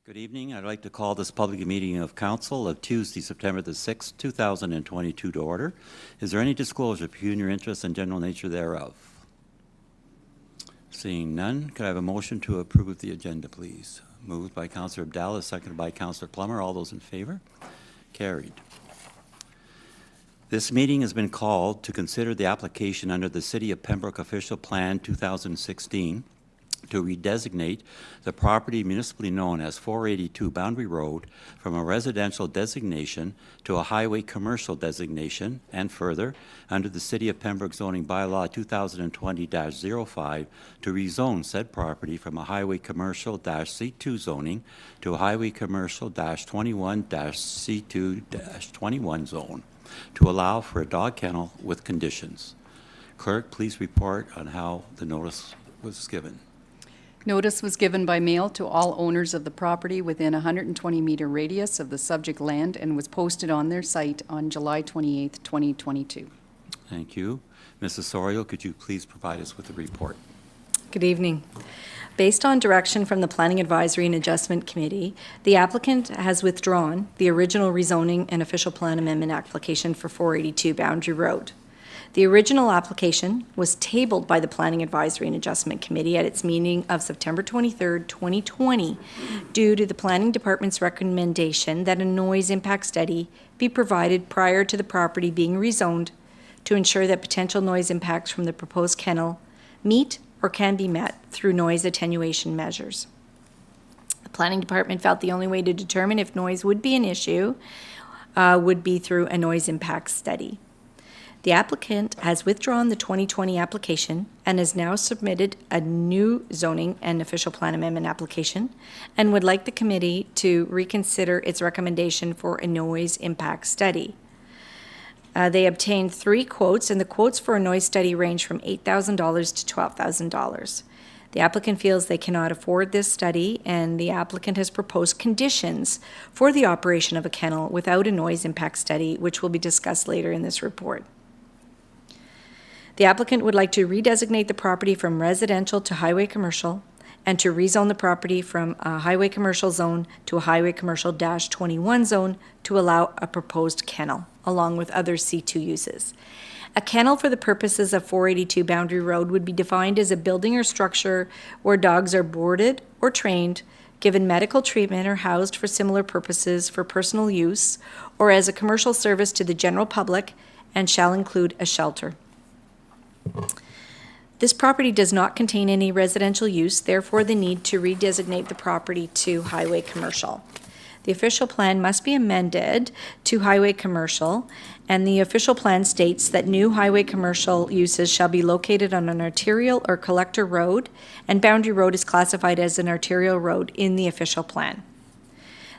Good evening. I'd like to call this public meeting of council of Tuesday, September the 6th, 2022 to order. Is there any disclosure of pecuniary interest and general nature thereof? Seeing none, could I have a motion to approve the agenda, please? Moved by Councillor Abdallah, seconded by Councillor Plummer. All those in favor? Carried. This meeting has been called to consider the application under the City of Pembroke Official Plan 2016 to redesignate the property municipally known as 482 Boundary Road from a residential designation to a highway commercial designation, and further, under the City of Pembroke zoning bylaw 2020-05, to rezone said property from a highway commercial-C2 zoning to a highway commercial-21-C2-21 zone to allow for a dog kennel with conditions. Clerk, please report on how the notice was given. Notice was given by mail to all owners of the property within a 120-meter radius of the subject land and was posted on their site on July 28, 2022. Thank you. Mrs. Sorio, could you please provide us with the report? Good evening. Based on direction from the Planning Advisory and Adjustment Committee, the applicant has withdrawn the original rezoning and official plan amendment application for 482 Boundary Road. The original application was tabled by the Planning Advisory and Adjustment Committee at its meeting of September 23, 2020, due to the Planning Department's recommendation that a noise impact study be provided prior to the property being rezoned to ensure that potential noise impacts from the proposed kennel meet or can be met through noise attenuation measures. The Planning Department felt the only way to determine if noise would be an issue would be through a noise impact study. The applicant has withdrawn the 2020 application and has now submitted a new zoning and official plan amendment application and would like the committee to reconsider its recommendation for a noise impact study. They obtained 3 quotes, and the quotes for a noise study range from $8,000 to $12,000. The applicant feels they cannot afford this study, and the applicant has proposed conditions for the operation of a kennel without a noise impact study, which will be discussed later in this report. The applicant would like to redesignate the property from residential to highway commercial and to rezone the property from a highway commercial zone to a highway commercial-21 zone to allow a proposed kennel, along with other C2 uses. A kennel for the purposes of 482 Boundary Road would be defined as a building or structure where dogs are boarded or trained, given medical treatment, or housed for similar purposes for personal use, or as a commercial service to the general public, and shall include a shelter. This property does not contain any residential use, therefore the need to redesignate the property to highway commercial. The official plan must be amended to highway commercial, and the official plan states that new highway commercial uses shall be located on an arterial or collector road, and Boundary Road is classified as an arterial road in the official plan.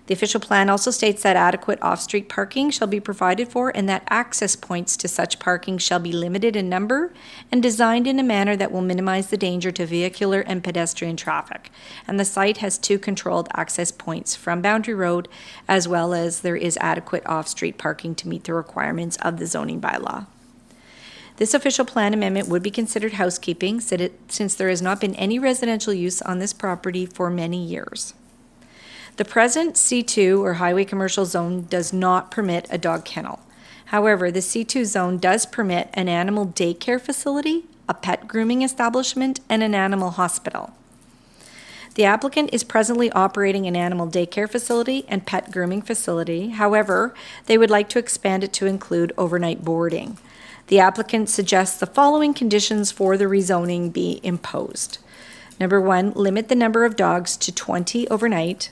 The official plan also states that adequate off-street parking shall be provided for and that access points to such parking shall be limited in number and designed in a manner that will minimize the danger to vehicular and pedestrian traffic. And the site has 2 controlled access points from Boundary Road, as well as there is adequate off-street parking to meet the requirements of the zoning bylaw. This official plan amendment would be considered housekeeping since there has not been any residential use on this property for many years. The present C2 or highway commercial zone does not permit a dog kennel. However, the C2 zone does permit an animal daycare facility, a pet grooming establishment, and an animal hospital. The applicant is presently operating an animal daycare facility and pet grooming facility. However, they would like to expand it to include overnight boarding. The applicant suggests the following conditions for the rezoning be imposed. Number 1, limit the number of dogs to 20 overnight.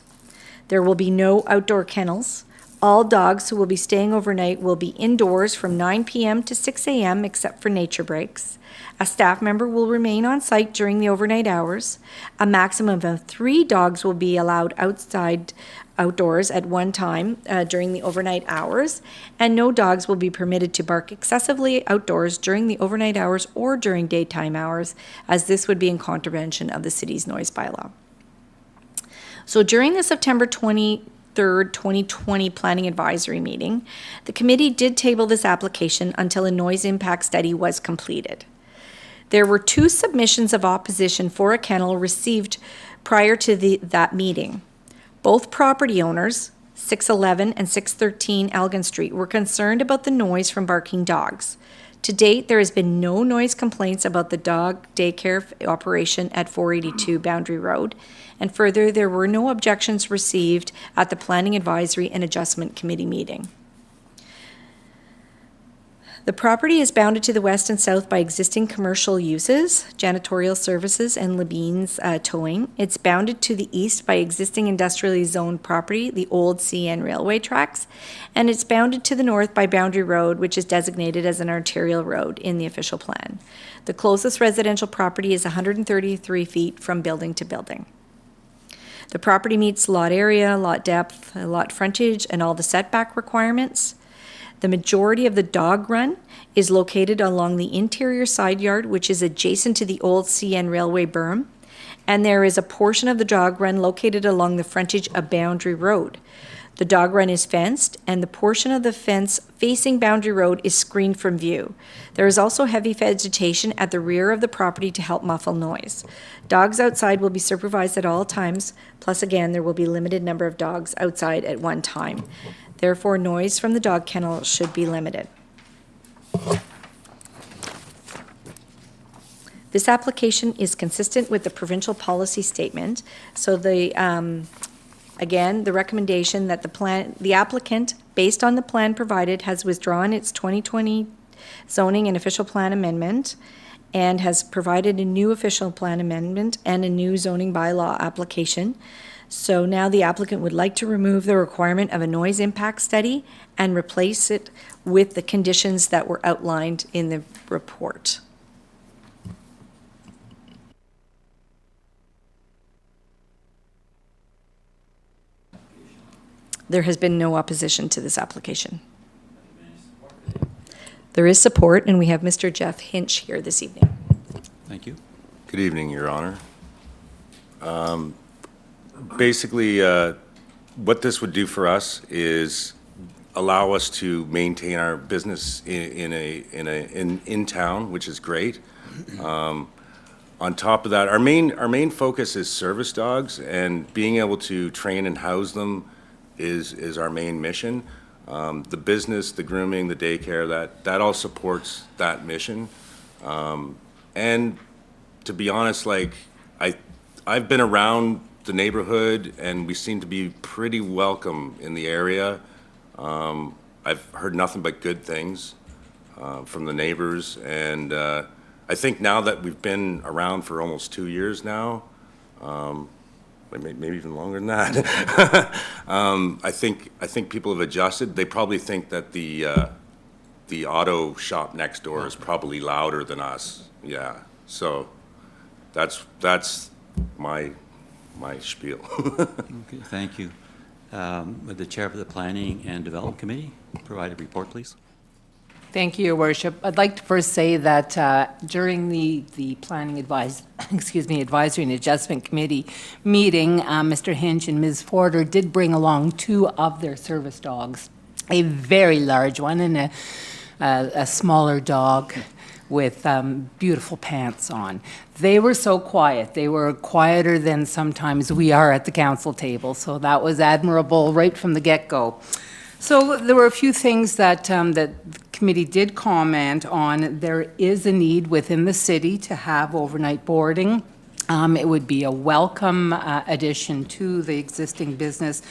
There will be no outdoor kennels. All dogs who will be staying overnight will be indoors from 9 p.m. to 6 a.m. except for nature breaks. A staff member will remain on site during the overnight hours. A maximum of 3 dogs will be allowed outdoors at one time during the overnight hours, and no dogs will be permitted to bark excessively outdoors during the overnight hours or during daytime hours, as this would be in contravention of the city's noise bylaw. So during the September 23rd, 2020 Planning Advisory meeting, the committee did table this application until a noise impact study was completed. There were 2 submissions of opposition for a kennel received prior to that meeting. Both property owners, 611 and 613 Elgin Street, were concerned about the noise from barking dogs. To date, there has been no noise complaints about the dog daycare operation at 482 Boundary Road. And further, there were no objections received at the Planning Advisory and Adjustment Committee meeting. The property is bounded to the west and south by existing commercial uses, janitorial services, and Lebine's towing. It's bounded to the east by existing industrially zoned property, the old CN railway tracks, and it's bounded to the north by Boundary Road, which is designated as an arterial road in the official plan. The closest residential property is 133 feet from building to building. The property meets lot area, lot depth, lot frontage, and all the setback requirements. The majority of the dog run is located along the interior side yard, which is adjacent to the old CN railway berm, and there is a portion of the dog run located along the frontage of Boundary Road. The dog run is fenced, and the portion of the fence facing Boundary Road is screened from view. There is also heavy vegetation at the rear of the property to help muffle noise. Dogs outside will be supervised at all times, plus again, there will be a limited number of dogs outside at one time. Therefore, noise from the dog kennel should be limited. This application is consistent with the provincial policy statement. So again, the recommendation that the applicant, based on the plan provided, has withdrawn its 2020 zoning and official plan amendment and has provided a new official plan amendment and a new zoning bylaw application. So now the applicant would like to remove the requirement of a noise impact study and replace it with the conditions that were outlined in the report. There has been no opposition to this application. There is support, and we have Mr. Jeff Hinch here this evening. Thank you. Good evening, Your Honor. Basically, what this would do for us is allow us to maintain our business in town, which is great. On top of that, our main focus is service dogs, and being able to train and house them is our main mission. The business, the grooming, the daycare, that all supports that mission. And to be honest, like I've been around the neighborhood, and we seem to be pretty welcome in the area. I've heard nothing but good things from the neighbors, and I think now that we've been around for almost 2 years now, maybe even longer than that, I think people have adjusted. They probably think that the auto shop next door is probably louder than us. Yeah, so that's my spiel. Okay, thank you. Would the chair of the Planning and Development Committee provide a report, please? Thank you, Your Worship. I'd like to first say that during the Planning Advisory and Adjustment Committee meeting, Mr. Hinch and Ms. Forder did bring along 2 of their service dogs, a very large one and a smaller dog with beautiful pants on. They were so quiet. They were quieter than sometimes we are at the council table, so that was admirable right from the get-go. So there were a few things that the committee did comment on. There is a need within the city to have overnight boarding. It would be a welcome addition to the existing business.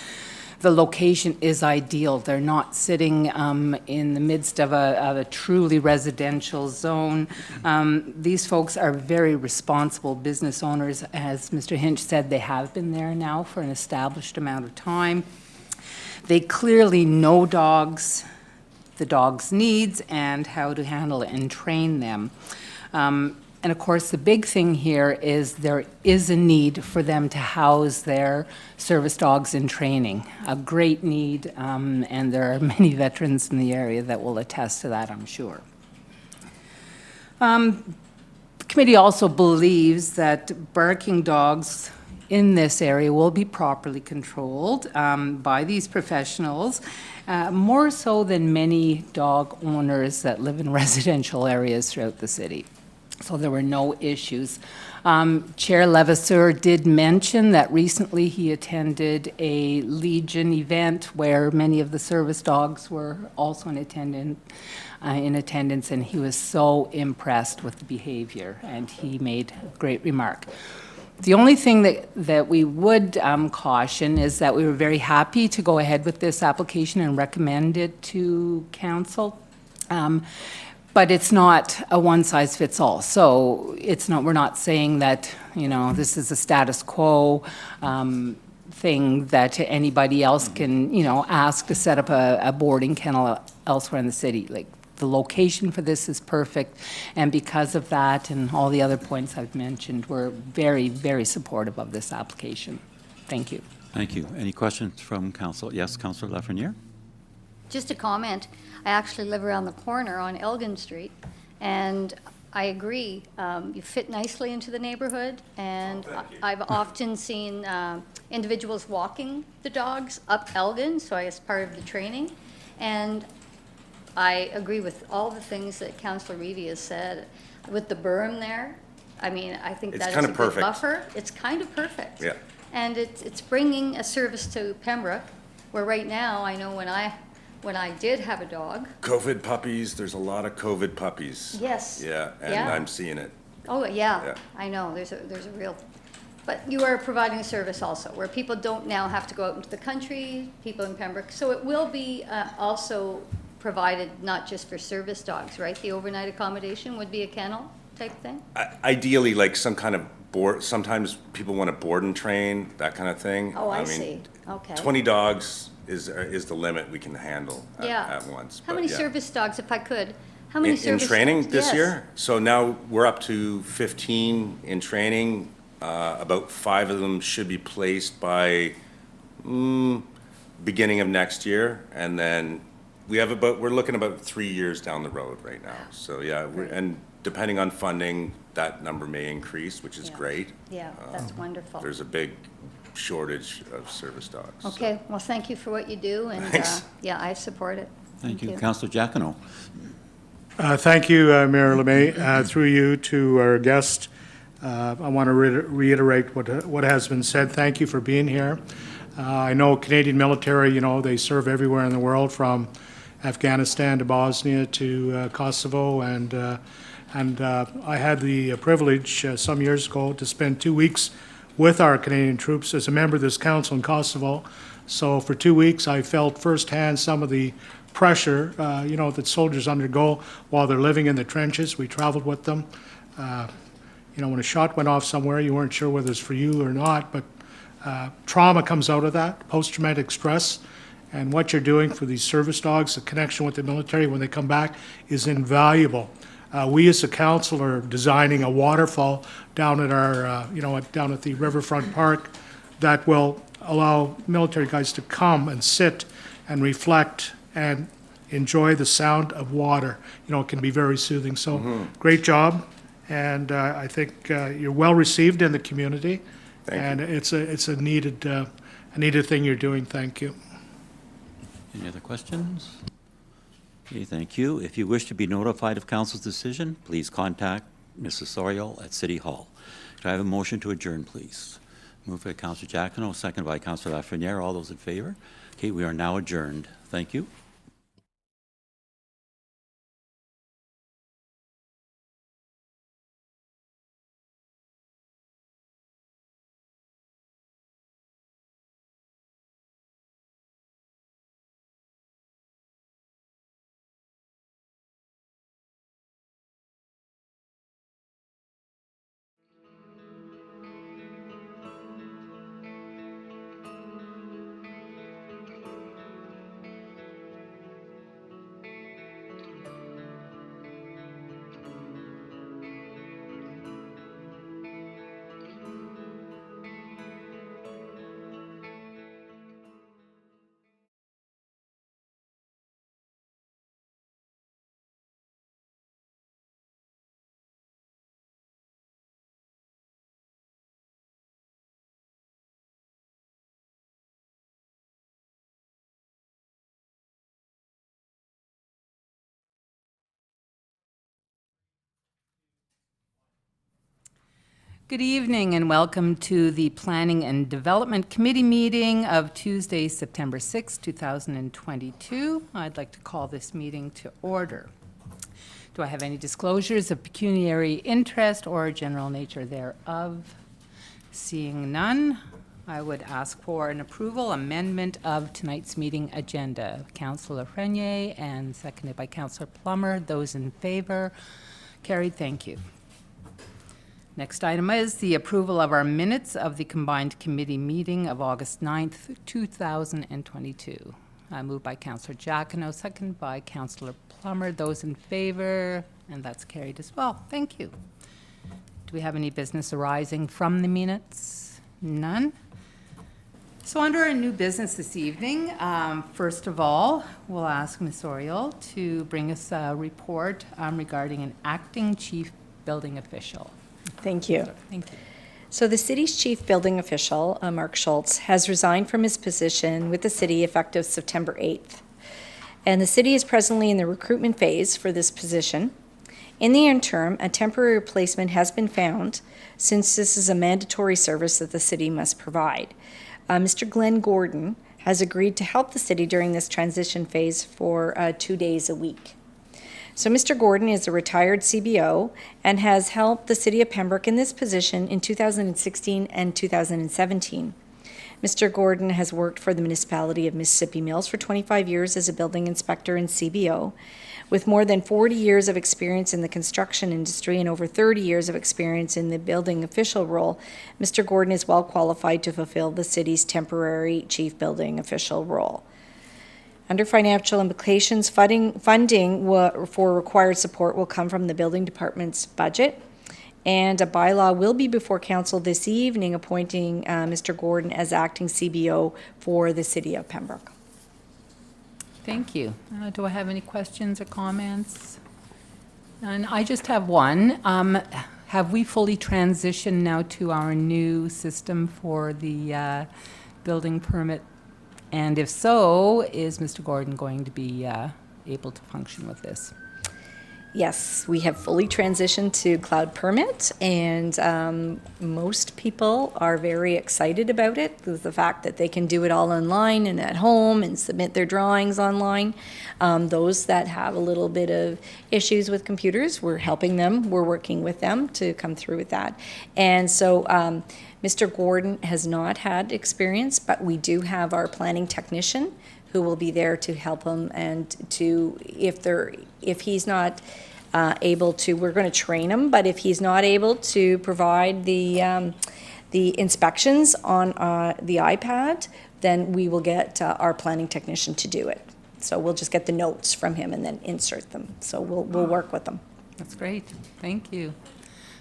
The location is ideal. They're not sitting in the midst of a truly residential zone. These folks are very responsible business owners. As Mr. Hinch said, they have been there now for an established amount of time. They clearly know dogs, the dog's needs, and how to handle it and train them. And of course, the big thing here is there is a need for them to house their service dogs in training, a great need, and there are many veterans in the area that will attest to that, I'm sure. The committee also believes that barking dogs in this area will be properly controlled by these professionals, more so than many dog owners that live in residential areas throughout the city. so there were no issues. Chair Levasseur did mention that recently he attended a Legion event where many of the service dogs were also in attendance, and he was so impressed with the behavior, and he made a great remark. The only thing that we would caution is that we were very happy to go ahead with this application and recommend it to council. But it's not a one-size-fits-all. So it's not, we're not saying that, you know, this is a status quo thing that anybody else can, you know, ask to set up a boarding kennel elsewhere in the city. Like, the location for this is perfect, and because of that and all the other points I've mentioned, we're very, very supportive of this application. Thank you. Thank you. Any questions from council? Yes, Councillor Lafreniere? Just a comment. I actually live around the corner on Elgin Street, and I agree. You fit nicely into the neighborhood, and I've often seen individuals walking the dogs up Elgin, so I guess part of the training. And I agree with all the things that Councillor Reedy has said. With the berm there, I mean, I think It's that is kinda a good perfect. buffer. It's kind of perfect. Yeah. And it's bringing a service to Pembroke, where right now, I know when I did have a dog. COVID puppies, there's a lot of COVID puppies. Yes. Yeah, and Yeah. I'm seeing it. Oh, Yeah. yeah, I know, there's a real, but you are providing a service also, where people don't now have to go out into the country, people in Pembroke. So it will be also provided not just for service dogs, right? The overnight accommodation would be a kennel type thing? Ideally, like some kind of board, sometimes people want to board and train, that kind of thing. Oh, I mean, see, okay. 20 dogs is the limit we can handle Yeah. at once. How but many yeah. service dogs, if I could, how many In service? training this Yes. year? So now we're up to 15 in training. About 5 of them should be placed by beginning of next year. And then we're looking about 3 years down the road right now. So yeah, and depending on funding, that number may increase, which is Yeah. great. Yeah, that's wonderful. There's a big shortage of service dogs. so. Okay, well, thank you for what you do, and Thanks. yeah, I support it. Thank you. Councillor Giacono? Thank you, Mayor Lemay. Through you to our guest, I want to reiterate what has been said. Thank you for being here. I know Canadian military, you know, they serve everywhere in the world, from Afghanistan to Bosnia to Kosovo, and I had the privilege some years ago to spend 2 weeks with our Canadian troops as a member of this council in Kosovo. So for 2 weeks, I felt firsthand some of the pressure, you know, that soldiers undergo while they're living in the trenches. We traveled with them. You know, when a shot went off somewhere, you weren't sure whether it's for you or not, but trauma comes out of that, post-traumatic stress. And what you're doing for these service dogs, the connection with the military when they come back, is invaluable. We as a council are designing a waterfall down at our, you know, down at the Riverfront Park that will allow military guys to come and sit and reflect and enjoy the sound of water. You know, it can be very soothing. So great job. And I think you're well received in the community. Thank you. And it's a needed thing you're doing. Thank you. Any other questions? Okay, thank you. If you wish to be notified of council's decision, please contact Mrs. Soriol at City Hall. Could I have a motion to adjourn, please? Moved by Councillor Giacono, second by Councillor Lafreniere. All those in favor? Okay, we are now adjourned. Thank you. Good evening and welcome to the Planning and Development Committee meeting of Tuesday, September 6, 2022. I'd like to call this meeting to order. Do I have any disclosures of pecuniary interest or general nature thereof? Seeing none, I would ask for an approval amendment of tonight's meeting agenda. Councillor Frenier and seconded by Councillor Plummer. Those in favor? Carried. Thank you. Next item is the approval of our minutes of the combined committee meeting of August 9th, 2022. Moved by Councillor Giacono, seconded by Councillor Plummer. Those in favor? And that's carried as well. Thank you. Do we have any business arising from the minutes? None. So under our new business this evening, first of all, we'll ask Ms. Oriel to bring us a report regarding an acting chief building official. Thank you. Thank you. So the city's chief building official, Mark Schultz, has resigned from his position with the city effective September 8th. And the city is presently in the recruitment phase for this position. In the interim, a temporary replacement has been found, since this is a mandatory service that the city must provide. Mr. Glenn Gordon has agreed to help the city during this transition phase for 2 days a week. So Mr. Gordon is a retired CBO and has helped the city of Pembroke in this position in 2016 and 2017. Mr. Gordon has worked for the municipality of Mississippi Mills for 25 years as a building inspector and CBO. With more than 40 years of experience in the construction industry and over 30 years of experience in the building official role, Mr. Gordon is well qualified to fulfill the city's temporary chief building official role. Under financial implications, funding for required support will come from the building department's budget, and a bylaw will be before council this evening appointing Mr. Gordon as acting CBO for the city of Pembroke. Thank you. Do I have any questions or comments? And I just have one. Have we fully transitioned now to our new system for the building permit? And if so, is Mr. Gordon going to be able to function with this? Yes, we have fully transitioned to cloud permit, and most people are very excited about it. The fact that they can do it all online and at home and submit their drawings online. Those that have a little bit of issues with computers, we're helping them. We're working with them to come through with that. And so Mr. Gordon has not had experience, but we do have our planning technician who will be there to help him, and to, if he's not able to, we're going to train him, but if he's not able to provide the inspections on the iPad, then we will get our planning technician to do it. So we'll just get the notes from him and then insert them. So we'll work with them. That's great. Thank you.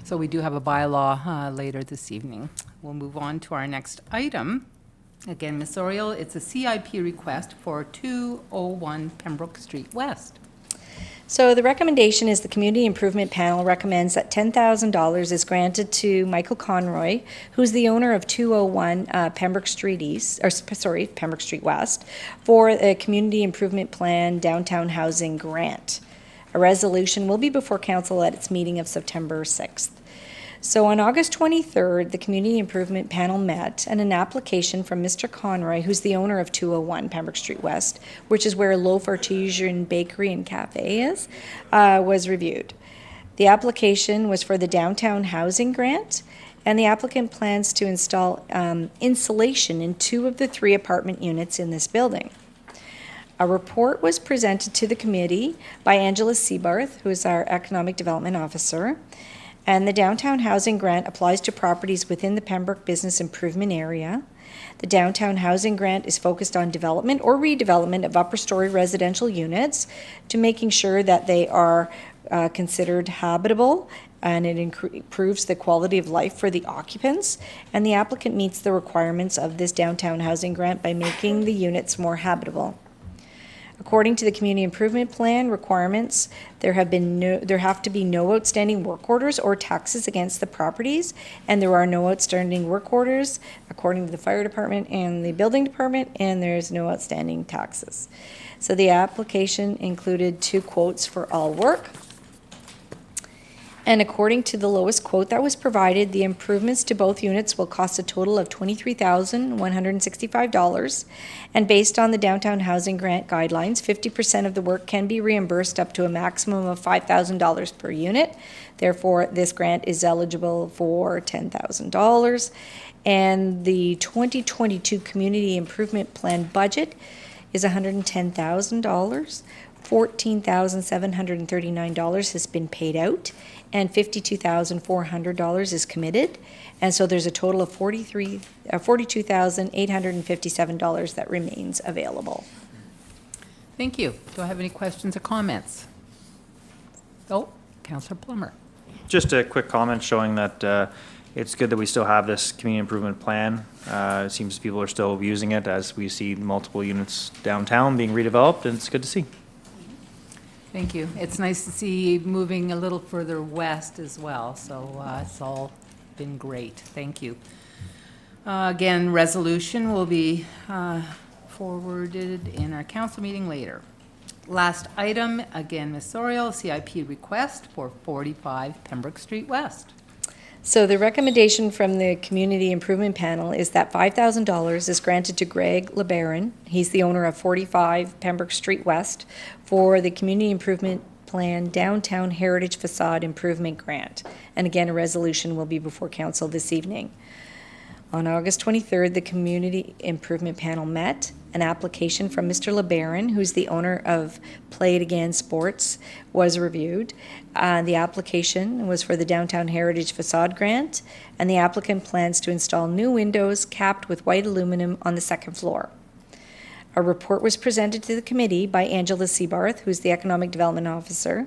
So we do have a bylaw later this evening. We'll move on to our next item. Again, Ms. Oriel, it's a CIP request for 201 Pembroke Street West. So the recommendation is the Community Improvement Panel recommends that $10,000 is granted to Michael Conroy, who's the owner of 201 Pembroke Street Pembroke Street West, for a Community Improvement Plan Downtown Housing Grant. A resolution will be before council at its meeting of September 6th. So on August 23rd, the Community Improvement Panel met, and an application from Mr. Conroy, who's the owner of 201 Pembroke Street West, which is where Loaf Artesian Bakery and Cafe is, was reviewed. The application was for the Downtown Housing Grant, and the applicant plans to install insulation in 2 of the 3 apartment units in this building. A report was presented to the committee by Angela Seabarth, who is our Economic Development Officer. And the Downtown Housing Grant applies to properties within the Pembroke Business Improvement Area. The Downtown Housing Grant is focused on development or redevelopment of upper-story residential units to making sure that they are considered habitable, and it improves the quality of life for the occupants. And the applicant meets the requirements of this Downtown Housing Grant by making the units more habitable. According to the Community Improvement Plan requirements, there have to be no outstanding work orders or taxes against the properties, and there are no outstanding work orders according to the fire department and the building department, and there's no outstanding taxes. So the application included 2 quotes for all work. And according to the lowest quote that was provided, the improvements to both units will cost a total of $23,165. And based on the downtown housing grant guidelines, 50% of the work can be reimbursed up to a maximum of $5,000 per unit. Therefore, this grant is eligible for $10,000. And the 2022 Community Improvement Plan budget is $110,000. $14,739 has been paid out, and $52,400 is committed. And so there's a total of $42,857 that remains available. Thank you. Do I have any questions or comments? Oh, Councillor Plummer. Just a quick comment showing that it's good that we still have this community improvement plan. It seems people are still using it as we see multiple units downtown being redeveloped, and it's good to see. Thank you. It's nice to see moving a little further west as well, so it's all been great. Thank you. Again, resolution will be forwarded in our council meeting later. Last item, again, Ms. Soriel, CIP request for 45 Pembroke Street West. So the recommendation from the Community Improvement Panel is that $5,000 is granted to Greg LeBaron. He's the owner of 45 Pembroke Street West for the Community Improvement Plan Downtown Heritage Facade Improvement Grant. And again, a resolution will be before council this evening. On August 23rd, the Community Improvement Panel met. An application from Mr. LeBaron, who's the owner of Play It Again Sports, was reviewed. The application was for the Downtown Heritage Facade Grant, and the applicant plans to install new windows capped with white aluminum on the second floor. A report was presented to the committee by Angela Seabarth, who's the Economic Development Officer,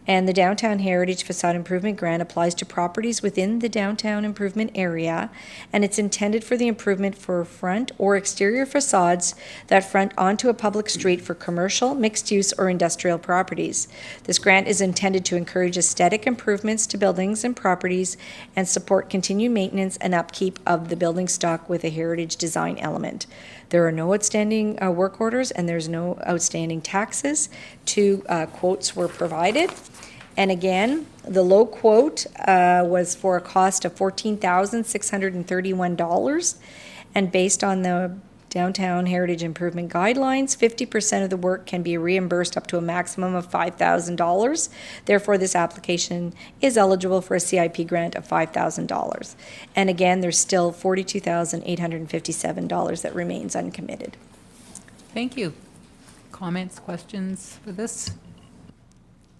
and the Downtown Heritage Facade Improvement Grant applies to properties within the downtown improvement area, and it's intended for the improvement for front or exterior facades that front onto a public street for commercial, mixed-use, or industrial properties. This grant is intended to encourage aesthetic improvements to buildings and properties and support continued maintenance and upkeep of the building stock with a heritage design element. There are no outstanding work orders, and there's no outstanding taxes. Two quotes were provided. And again, the low quote was for a cost of $14,631. And based on the Downtown Heritage Improvement Guidelines, 50% of the work can be reimbursed up to a maximum of $5,000. Therefore, this application is eligible for a CIP grant of $5,000. And again, there's still $42,857 that remains uncommitted. Thank you. Comments, questions for this?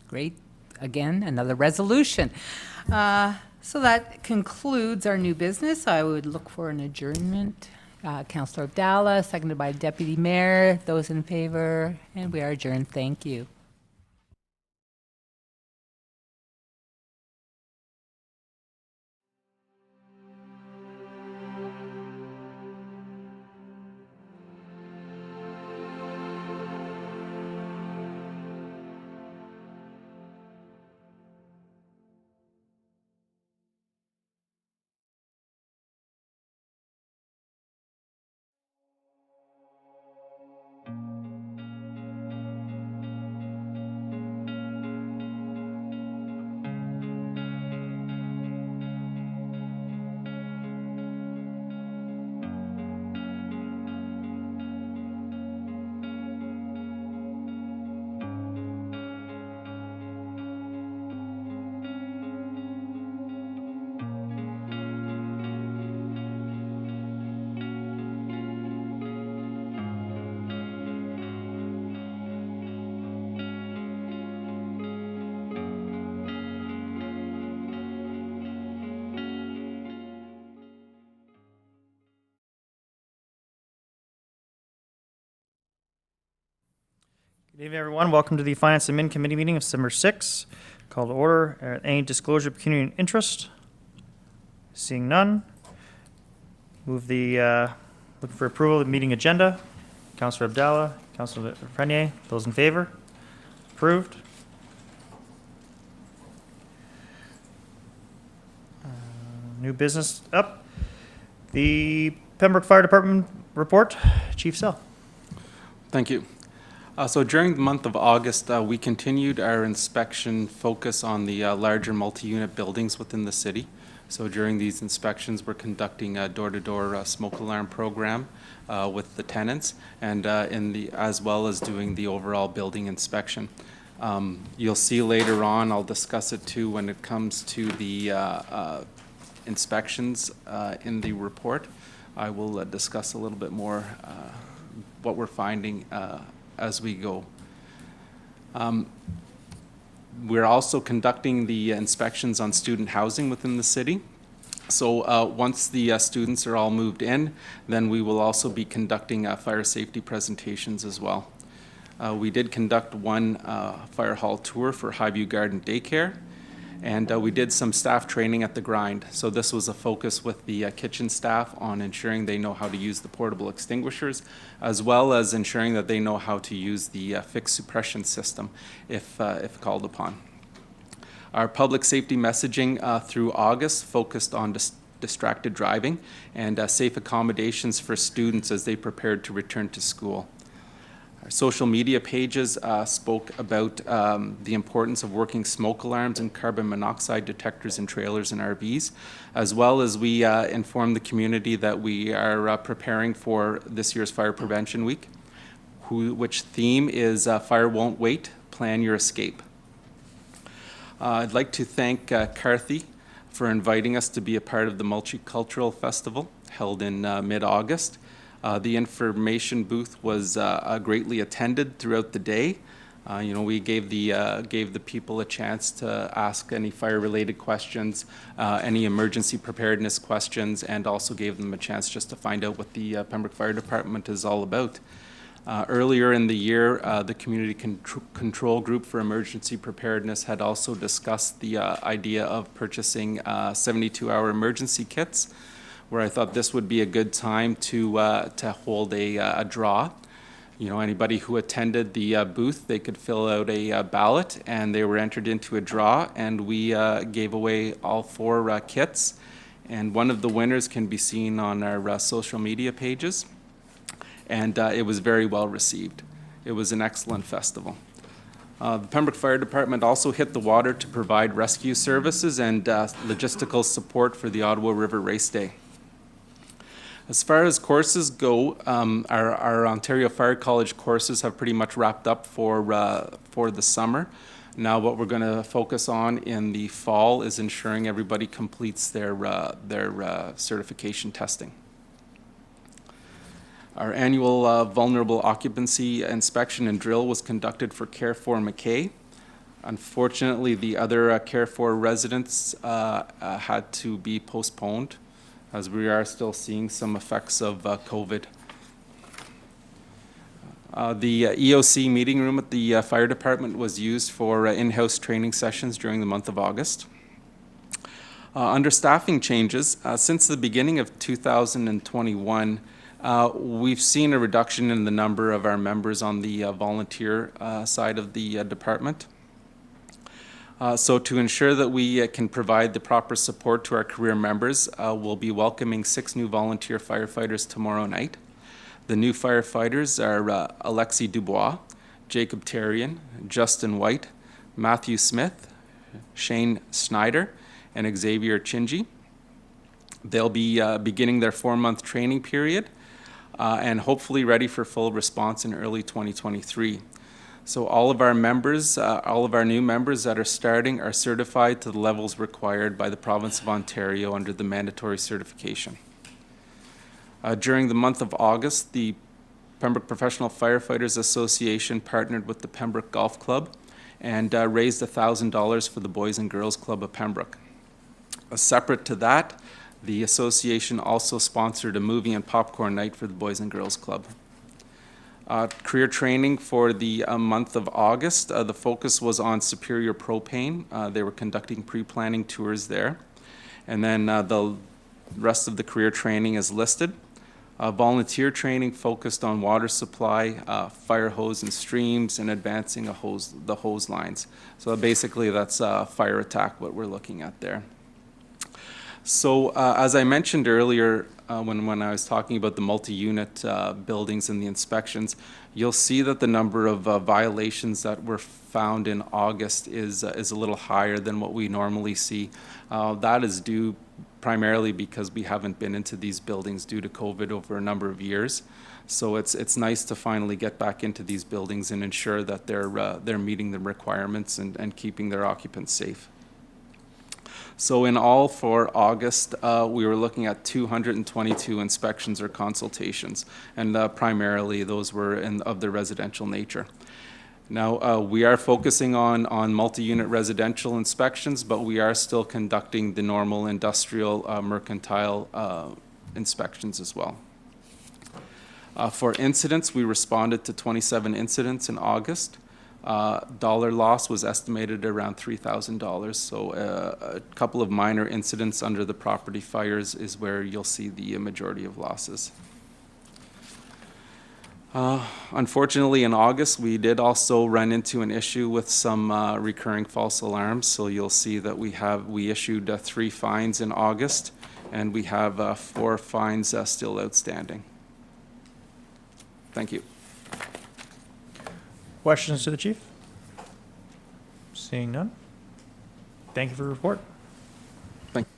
Great. Again, another resolution. So that concludes our new business. I would look for an adjournment. Councillor Abdallah, seconded by Deputy Mayor. Those in favor, and we are adjourned. Thank you. Good evening, everyone. Welcome to the Finance and Min Committee meeting of December 6th. Call to order. Any disclosure of pecuniary interest? Seeing none. Move the, looking for approval of the meeting agenda. Councillor Abdallah, Councillor Prenier, those in favor? Approved. New business up. The Pembroke Fire Department report. Chief Sell. Thank you. So during the month of August, we continued our inspection focus on the larger multi-unit buildings within the city. So during these inspections, we're conducting a door-to-door smoke alarm program with the tenants, and as well as doing the overall building inspection. You'll see later on, I'll discuss it too when it comes to the inspections in the report. I will discuss a little bit more what we're finding as we go. We're also conducting the inspections on student housing within the city. So once the students are all moved in, then we will also be conducting fire safety presentations as well. We did conduct one fire hall tour for Highview Garden Daycare, and we did some staff training at the grind. So this was a focus with the kitchen staff on ensuring they know how to use the portable extinguishers, as well as ensuring that they know how to use the fixed suppression system if called upon. Our public safety messaging through August focused on distracted driving and safe accommodations for students as they prepared to return to school. Our social media pages spoke about the importance of working smoke alarms and carbon monoxide detectors in trailers and RVs, as well as we informed the community that we are preparing for this year's Fire Prevention Week, which theme is Fire Won't Wait, Plan Your Escape. I'd like to thank Carthy for inviting us to be a part of the Multicultural Festival held in mid-August. The information booth was greatly attended throughout the day. We gave the people a chance to ask any fire-related questions, any emergency preparedness questions, and also gave them a chance just to find out what the Pembroke Fire Department is all about. Earlier in the year, the Community Control Group for Emergency Preparedness had also discussed the idea of purchasing 72-hour emergency kits, where I thought this would be a good time to hold a draw. Anybody who attended the booth, they could fill out a ballot, and they were entered into a draw, and we gave away all 4 kits. And one of the winners can be seen on our social media pages, and it was very well received. It was an excellent festival. The Pembroke Fire Department also hit the water to provide rescue services and logistical support for the Ottawa River Race Day. As far as courses go, our Ontario Fire College courses have pretty much wrapped up for the summer. Now what we're going to focus on in the fall is ensuring everybody completes their certification testing. Our annual vulnerable occupancy inspection and drill was conducted for Care 4 McKay. Unfortunately, the other Care 4 residents had to be postponed, as we are still seeing some effects of COVID. The EOC meeting room at the fire department was used for in-house training sessions during the month of August. Under staffing changes, since the beginning of 2021, we've seen a reduction in the number of our members on the volunteer side of the department. So to ensure that we can provide the proper support to our career members, we'll be welcoming 6 new volunteer firefighters tomorrow night. The new firefighters are Alexi Dubois, Jacob Terrian, Justin White, Matthew Smith, Shane Snyder, and Xavier Chingy. They'll be beginning their 4-month training period and hopefully ready for full response in early 2023. So all of our members, all of our new members that are starting are certified to the levels required by the Province of Ontario under the mandatory certification. During the month of August, the Pembroke Professional Firefighters Association partnered with the Pembroke Golf Club and raised $1,000 for the Boys and Girls Club of Pembroke. Separate to that, the association also sponsored a movie and popcorn night for the Boys and Girls Club. Career training for the month of August, the focus was on Superior Propane. They were conducting pre-planning tours there. And then the rest of the career training is listed. Volunteer training focused on water supply, fire hose and streams, and advancing the hose lines. So basically that's fire attack, what we're looking at there. So as I mentioned earlier, when I was talking about the multi-unit buildings and the inspections, you'll see that the number of violations that were found in August is a little higher than what we normally see. That is due primarily because we haven't been into these buildings due to COVID over a number of years. So it's nice to finally get back into these buildings and ensure that they're meeting the requirements and keeping their occupants safe. So in all for August, we were looking at 222 inspections or consultations, and primarily those were of the residential nature. Now, we are focusing on multi-unit residential inspections, but we are still conducting the normal industrial mercantile inspections as well. For incidents, we responded to 27 incidents in August. Dollar loss was estimated around $3,000, so a couple of minor incidents under the property fires is where you'll see the majority of losses. Unfortunately, in August, we did also run into an issue with some recurring false alarms, so you'll see that we issued 3 fines in August, and we have 4 fines still outstanding. Thank you. Questions to the chief? Seeing none. Thank you for your report. Thank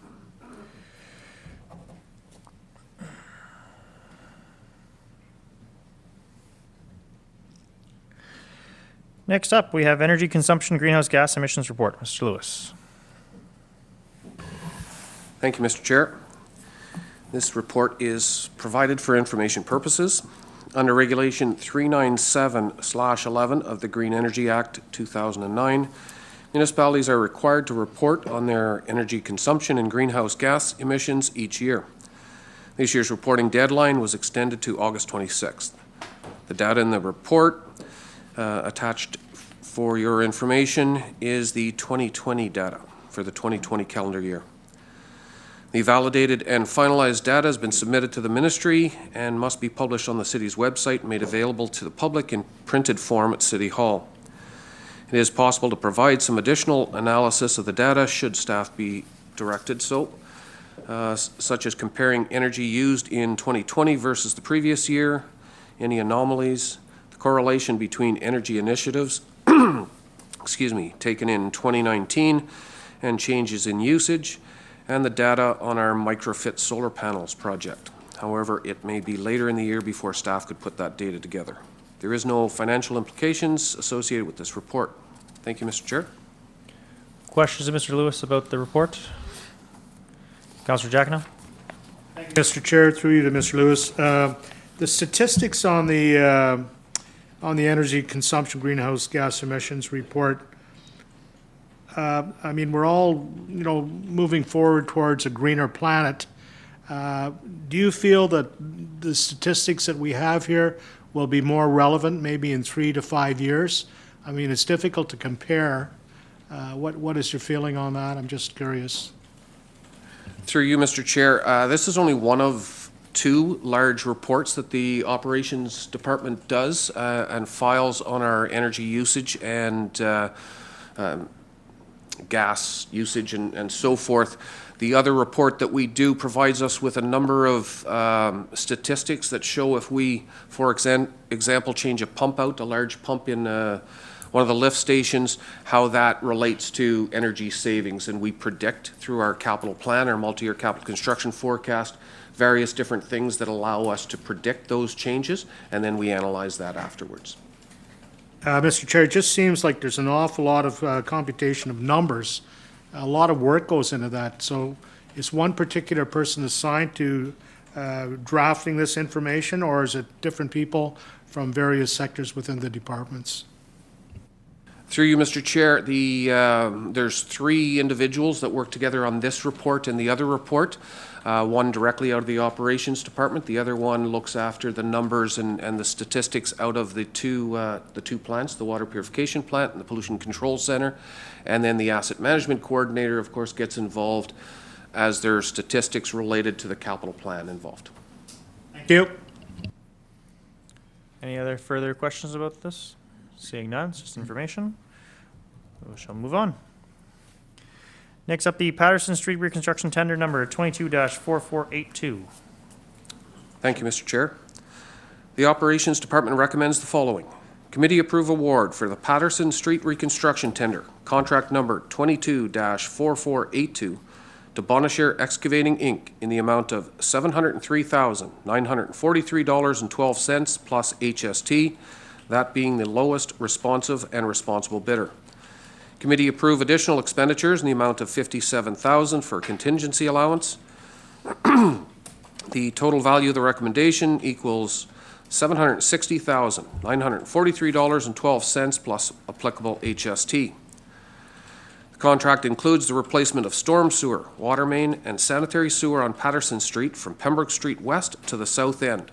Next up, we have energy consumption greenhouse gas emissions report. Mr. Lewis. Thank you, Mr. Chair. This report is provided for information purposes. Under Regulation 397/11 of the Green Energy Act 2009, municipalities are required to report on their energy consumption and greenhouse gas emissions each year. This year's reporting deadline was extended to August 26th. The data in the report attached for your information is the 2020 data for the 2020 calendar year. The validated and finalized data has been submitted to the ministry and must be published on the city's website and made available to the public in printed form at City Hall. It is possible to provide some additional analysis of the data should staff be directed so, such as comparing energy used in 2020 versus the previous year, any anomalies, the correlation between energy initiatives taken in 2019 and changes in usage, and the data on our microfit solar panels project. However, it may be later in the year before staff could put that data together. There is no financial implications associated with this report. Thank you, Mr. Chair. Questions to Mr. Lewis about the report? Councillor Jacquinot? Mr. Chair, through you to Mr. Lewis. The statistics on the energy consumption greenhouse gas emissions report, I mean, we're all, moving forward towards a greener planet. Do you feel that the statistics that we have here will be more relevant maybe in 3 to 5 years? I mean, it's difficult to compare. What is your feeling on that? I'm just curious. Through you, Mr. Chair, this is only one of 2 large reports that the Operations Department does and files on our energy usage and gas usage and so forth. The other report that we do provides us with a number of statistics that show if we, for example, change a pump out, a large pump in one of the lift stations, how that relates to energy savings. And we predict through our capital plan, our multi-year capital construction forecast, various different things that allow us to predict those changes, and then we analyze that afterwards. Mr. Chair, it just seems like there's an awful lot of computation of numbers. A lot of work goes into that. So is one particular person assigned to drafting this information, or is it different people from various sectors within the departments? Through you, Mr. Chair, there's 3 individuals that work together on this report and the other report. One directly out of the Operations Department. The other one looks after the numbers and the statistics out of the two plants, the water purification plant and the pollution control center. And then the asset management coordinator, of course, gets involved as there are statistics related to the capital plan involved. Thank you. Any other further questions about this? Seeing none, it's just information. We shall move on. Next up, the Patterson Street reconstruction tender number 22-4482. Thank you, Mr. Chair. The Operations Department recommends the following. Committee approve award for the Patterson Street reconstruction tender, contract number 22-4482 to Bonashare Excavating, Inc. in the amount of $703,943.12 plus HST, that being the lowest responsive and responsible bidder. Committee approve additional expenditures in the amount of $57,000 for contingency allowance. The total value of the recommendation equals $760,943.12 plus applicable HST. The contract includes the replacement of storm sewer, water main, and sanitary sewer on Patterson Street from Pembroke Street west to the south end.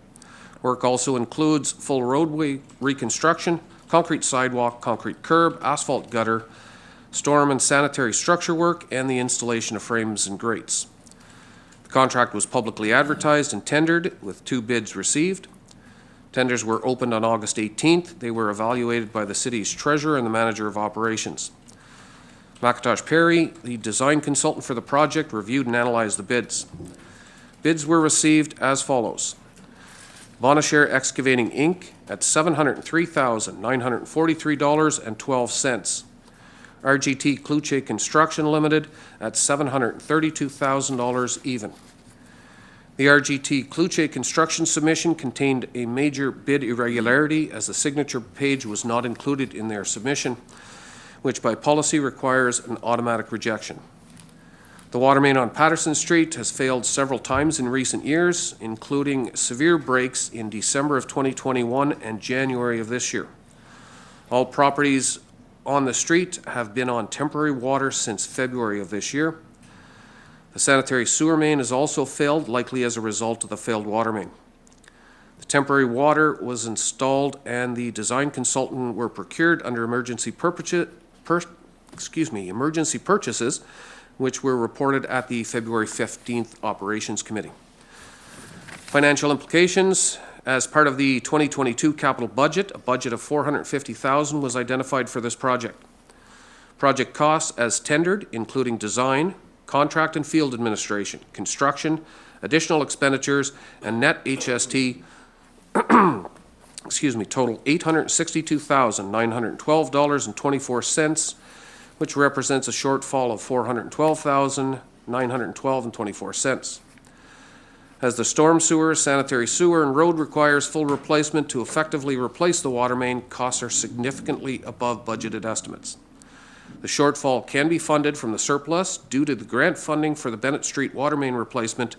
Work also includes full roadway reconstruction, concrete sidewalk, concrete curb, asphalt gutter, storm and sanitary structure work, and the installation of frames and grates. The contract was publicly advertised and tendered with 2 bids received. Tenders were opened on August 18th. They were evaluated by the city's treasurer and the manager of operations. McIntosh Perry, the design consultant for the project, reviewed and analyzed the bids. Bids were received as follows. Bonashare Excavating, Inc. at $703,943.12. RGT Kluche Construction Limited at $732,000 even. The RGT Kluche construction submission contained a major bid irregularity as the signature page was not included in their submission, which by policy requires an automatic rejection. The water main on Patterson Street has failed several times in recent years, including severe breaks in December of 2021 and January of this year. All properties on the street have been on temporary water since February of this year. The sanitary sewer main has also failed, likely as a result of the failed water main. The temporary water was installed and the design consultant were procured under emergency purchases, which were reported at the February 15th Operations Committee. Financial implications. As part of the 2022 capital budget, a budget of $450,000 was identified for this project. Project costs as tendered, including design, contract and field administration, construction, additional expenditures, and net HST, total $862,912.24, which represents a shortfall of $412,912.24. As the storm sewer, sanitary sewer, and road requires full replacement to effectively replace the water main, costs are significantly above budgeted estimates. The shortfall can be funded from the surplus due to the grant funding for the Bennett Street water main replacement,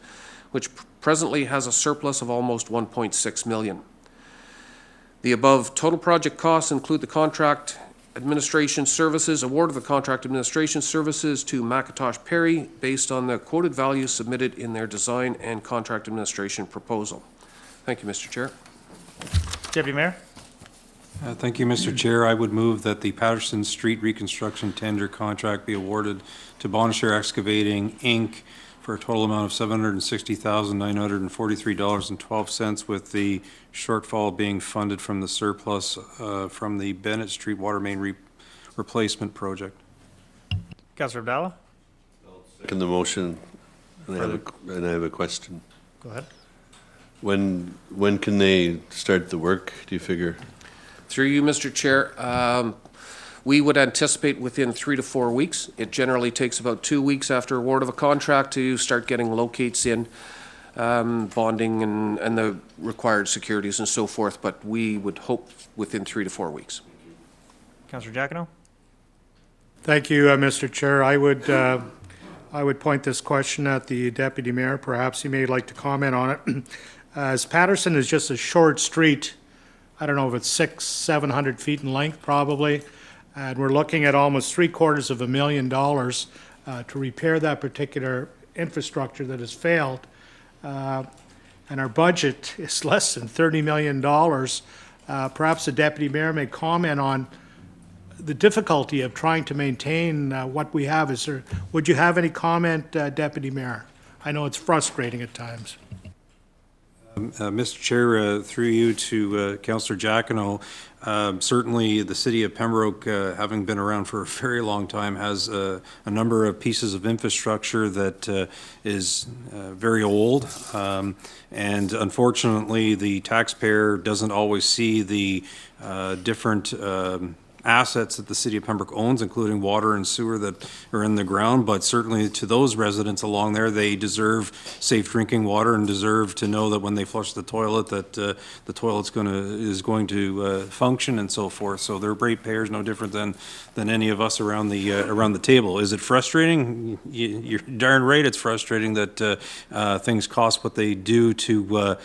which presently has a surplus of almost $1.6 million. The above total project costs include the contract administration services, award of the contract administration services to McIntosh Perry based on the quoted values submitted in their design and contract administration proposal. Thank you, Mr. Chair. Deputy Mayor? Thank you, Mr. Chair. I would move that the Patterson Street reconstruction tender contract be awarded to Bonashare Excavating, Inc. for a total amount of $760,943.12, with the shortfall being funded from the surplus from the Bennett Street water main replacement project. Councillor Abdallah? Second the motion, and I have a question. Go ahead. When can they start the work, do you figure? Through you, Mr. Chair, we would anticipate within 3 to 4 weeks. It generally takes about 2 weeks after award of a contract to start getting locates in, bonding and the required securities and so forth, but we would hope within 3 to 4 weeks. Councillor Giacono? Thank you, Mr. Chair. I would point this question at the Deputy Mayor. Perhaps he may like to comment on it. As Patterson is just a short street, I don't know if it's 600-700 feet in length probably, and we're looking at almost $750,000 to repair that particular infrastructure that has failed. And our budget is less than $30 million. Perhaps the Deputy Mayor may comment on the difficulty of trying to maintain what we have. Would you have any comment, Deputy Mayor? I know it's frustrating at times. Mr. Chair, through you to Councillor Jacquinot, certainly the city of Pembroke, having been around for a very long time, has a number of pieces of infrastructure that is very old. And unfortunately, the taxpayer doesn't always see the different assets that the city of Pembroke owns, including water and sewer that are in the ground, but certainly to those residents along there, they deserve safe drinking water and deserve to know that when they flush the toilet, that the toilet's is going to function and so forth. So they're ratepayers, no different than any of us around the table. Is it frustrating? You're darn right, it's frustrating that things cost what they do to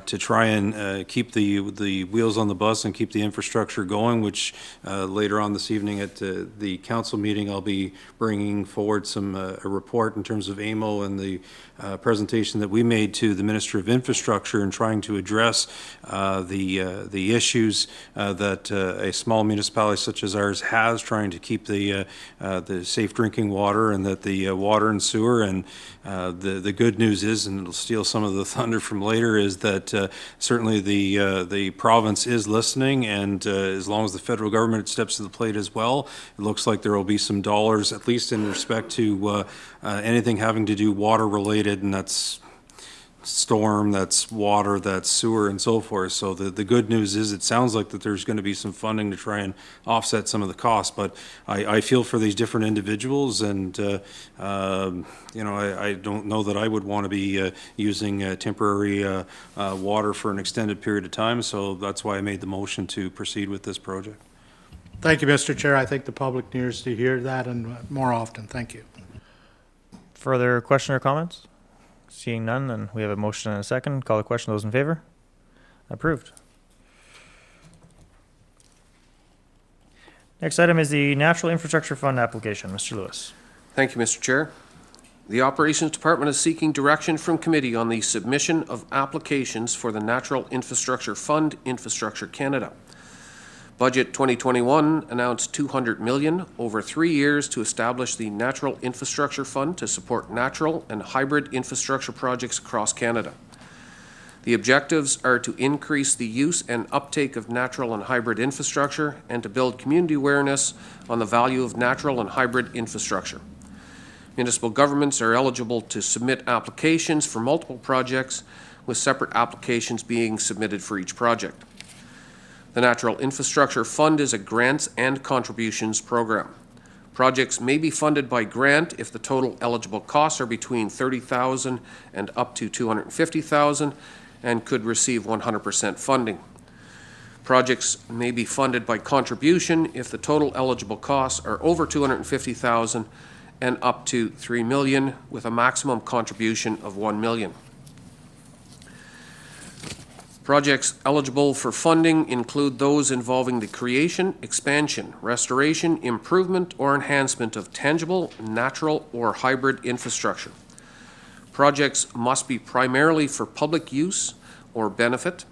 try and keep the wheels on the bus and keep the infrastructure going, which later on this evening at the council meeting, I'll be bringing forward a report in terms of AMO and the presentation that we made to the Minister of Infrastructure and trying to address the issues that a small municipality such as ours has, trying to keep the safe drinking water and that the water and sewer. And the good news is, and it'll steal some of the thunder from later, is that certainly the province is listening, and as long as the federal government steps to the plate as well, it looks like there will be some dollars, at least in respect to anything having to do water related, and that's storm, that's water, that's sewer, and so forth. So the good news is it sounds like that there's going to be some funding to try and offset some of the costs. But I feel for these different individuals, and I don't know that I would want to be using temporary water for an extended period of time. So that's why I made the motion to proceed with this project. Thank you, Mr. Chair. I think the public needs to hear that and more often. Thank you. Further question or comments? Seeing none, then we have a motion and a second. Call the question. Those in favor? Approved. Next item is the Natural Infrastructure Fund application. Mr. Lewis. Thank you, Mr. Chair. The Operations Department is seeking direction from committee on the submission of applications for the Natural Infrastructure Fund, Infrastructure Canada. Budget 2021 announced $200 million over 3 years to establish the Natural Infrastructure Fund to support natural and hybrid infrastructure projects across Canada. The objectives are to increase the use and uptake of natural and hybrid infrastructure and to build community awareness on the value of natural and hybrid infrastructure. Municipal governments are eligible to submit applications for multiple projects, with separate applications being submitted for each project. The Natural Infrastructure Fund is a grants and contributions program. Projects may be funded by grant if the total eligible costs are between $30,000 and up to $250,000 and could receive 100% funding. Projects may be funded by contribution if the total eligible costs are over $250,000 and up to $3 million, with a maximum contribution of $1 million. Projects eligible for funding include those involving the creation, expansion, restoration, improvement, or enhancement of tangible, natural, or hybrid infrastructure. Projects must be primarily for public use or benefit.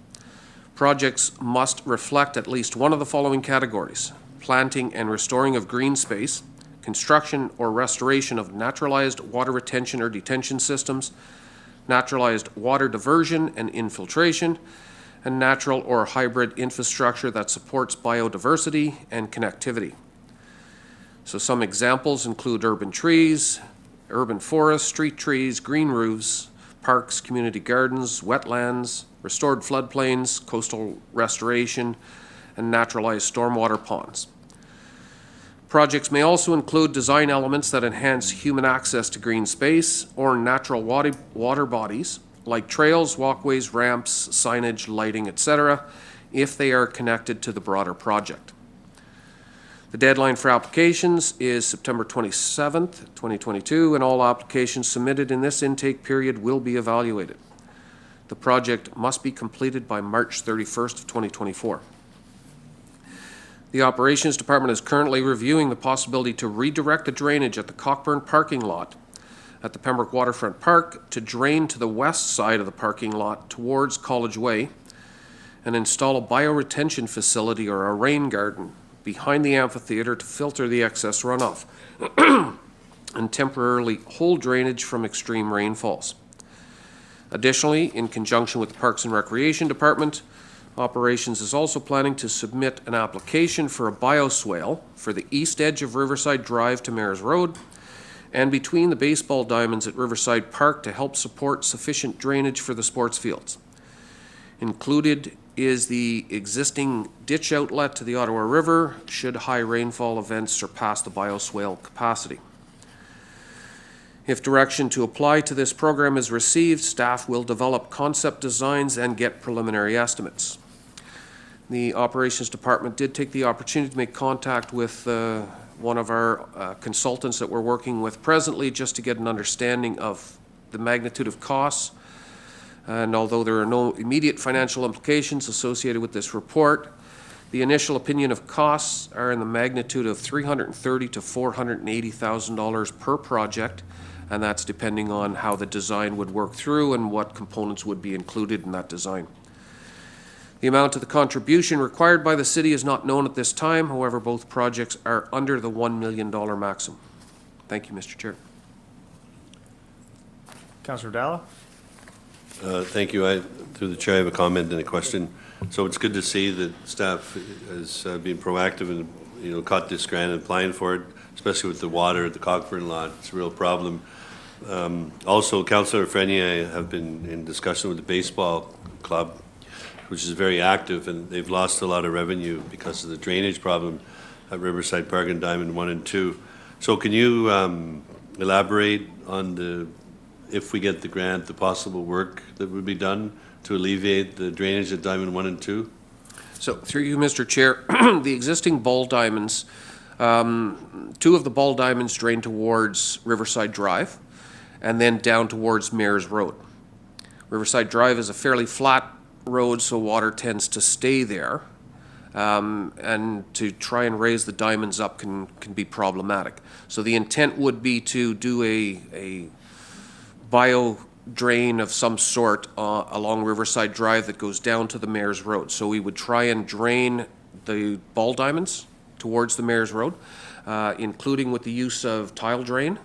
Projects must reflect at least one of the following categories: planting and restoring of green space, construction or restoration of naturalized water retention or detention systems, naturalized water diversion and infiltration, and natural or hybrid infrastructure that supports biodiversity and connectivity. So some examples include urban trees, urban forests, street trees, green roofs, parks, community gardens, wetlands, restored floodplains, coastal restoration, and naturalized stormwater ponds. Projects may also include design elements that enhance human access to green space or natural water bodies, like trails, walkways, ramps, signage, lighting, etc., if they are connected to the broader project. The deadline for applications is September 27th, 2022, and all applications submitted in this intake period will be evaluated. The project must be completed by March 31st of 2024. The Operations Department is currently reviewing the possibility to redirect the drainage at the Cockburn parking lot at the Pembroke Waterfront Park to drain to the west side of the parking lot towards College Way and install a bioretention facility or a rain garden behind the amphitheater to filter the excess runoff and temporarily hold drainage from extreme rainfalls. Additionally, in conjunction with the Parks and Recreation Department, Operations is also planning to submit an application for a bioswale for the east edge of Riverside Drive to Mares Road and between the baseball diamonds at Riverside Park to help support sufficient drainage for the sports fields. Included is the existing ditch outlet to the Ottawa River should high rainfall events surpass the bioswale capacity. If direction to apply to this program is received, staff will develop concept designs and get preliminary estimates. The Operations Department did take the opportunity to make contact with one of our consultants that we're working with presently just to get an understanding of the magnitude of costs. And although there are no immediate financial implications associated with this report, the initial opinion of costs are in the magnitude of $330,000 to $480,000 per project, and that's depending on how the design would work through and what components would be included in that design. The amount of the contribution required by the city is not known at this time. However, both projects are under the $1 million maximum. Thank you, Mr. Chair. Councillor Dalla? Thank you. Through the chair, I have a comment and a question. So it's good to see that staff has been proactive and, caught this grant and applying for it, especially with the water at the Cockburn lot. It's a real problem. Also, Councillor Frenier and I have been in discussion with the baseball club, which is very active, and they've lost a lot of revenue because of the drainage problem at Riverside Park and Diamond 1 and 2. So can you elaborate on if we get the grant, the possible work that would be done to alleviate the drainage at Diamond 1 and 2? So through you, Mr. Chair, the existing ball diamonds, two of the ball diamonds drain towards Riverside Drive and then down towards Mares Road. Riverside Drive is a fairly flat road, so water tends to stay there. And to try and raise the diamonds up can be problematic. So the intent would be to do a bio drain of some sort along Riverside Drive that goes down to the Mares Road. So we would try and drain the ball diamonds towards the Mares Road, including with the use of tile drain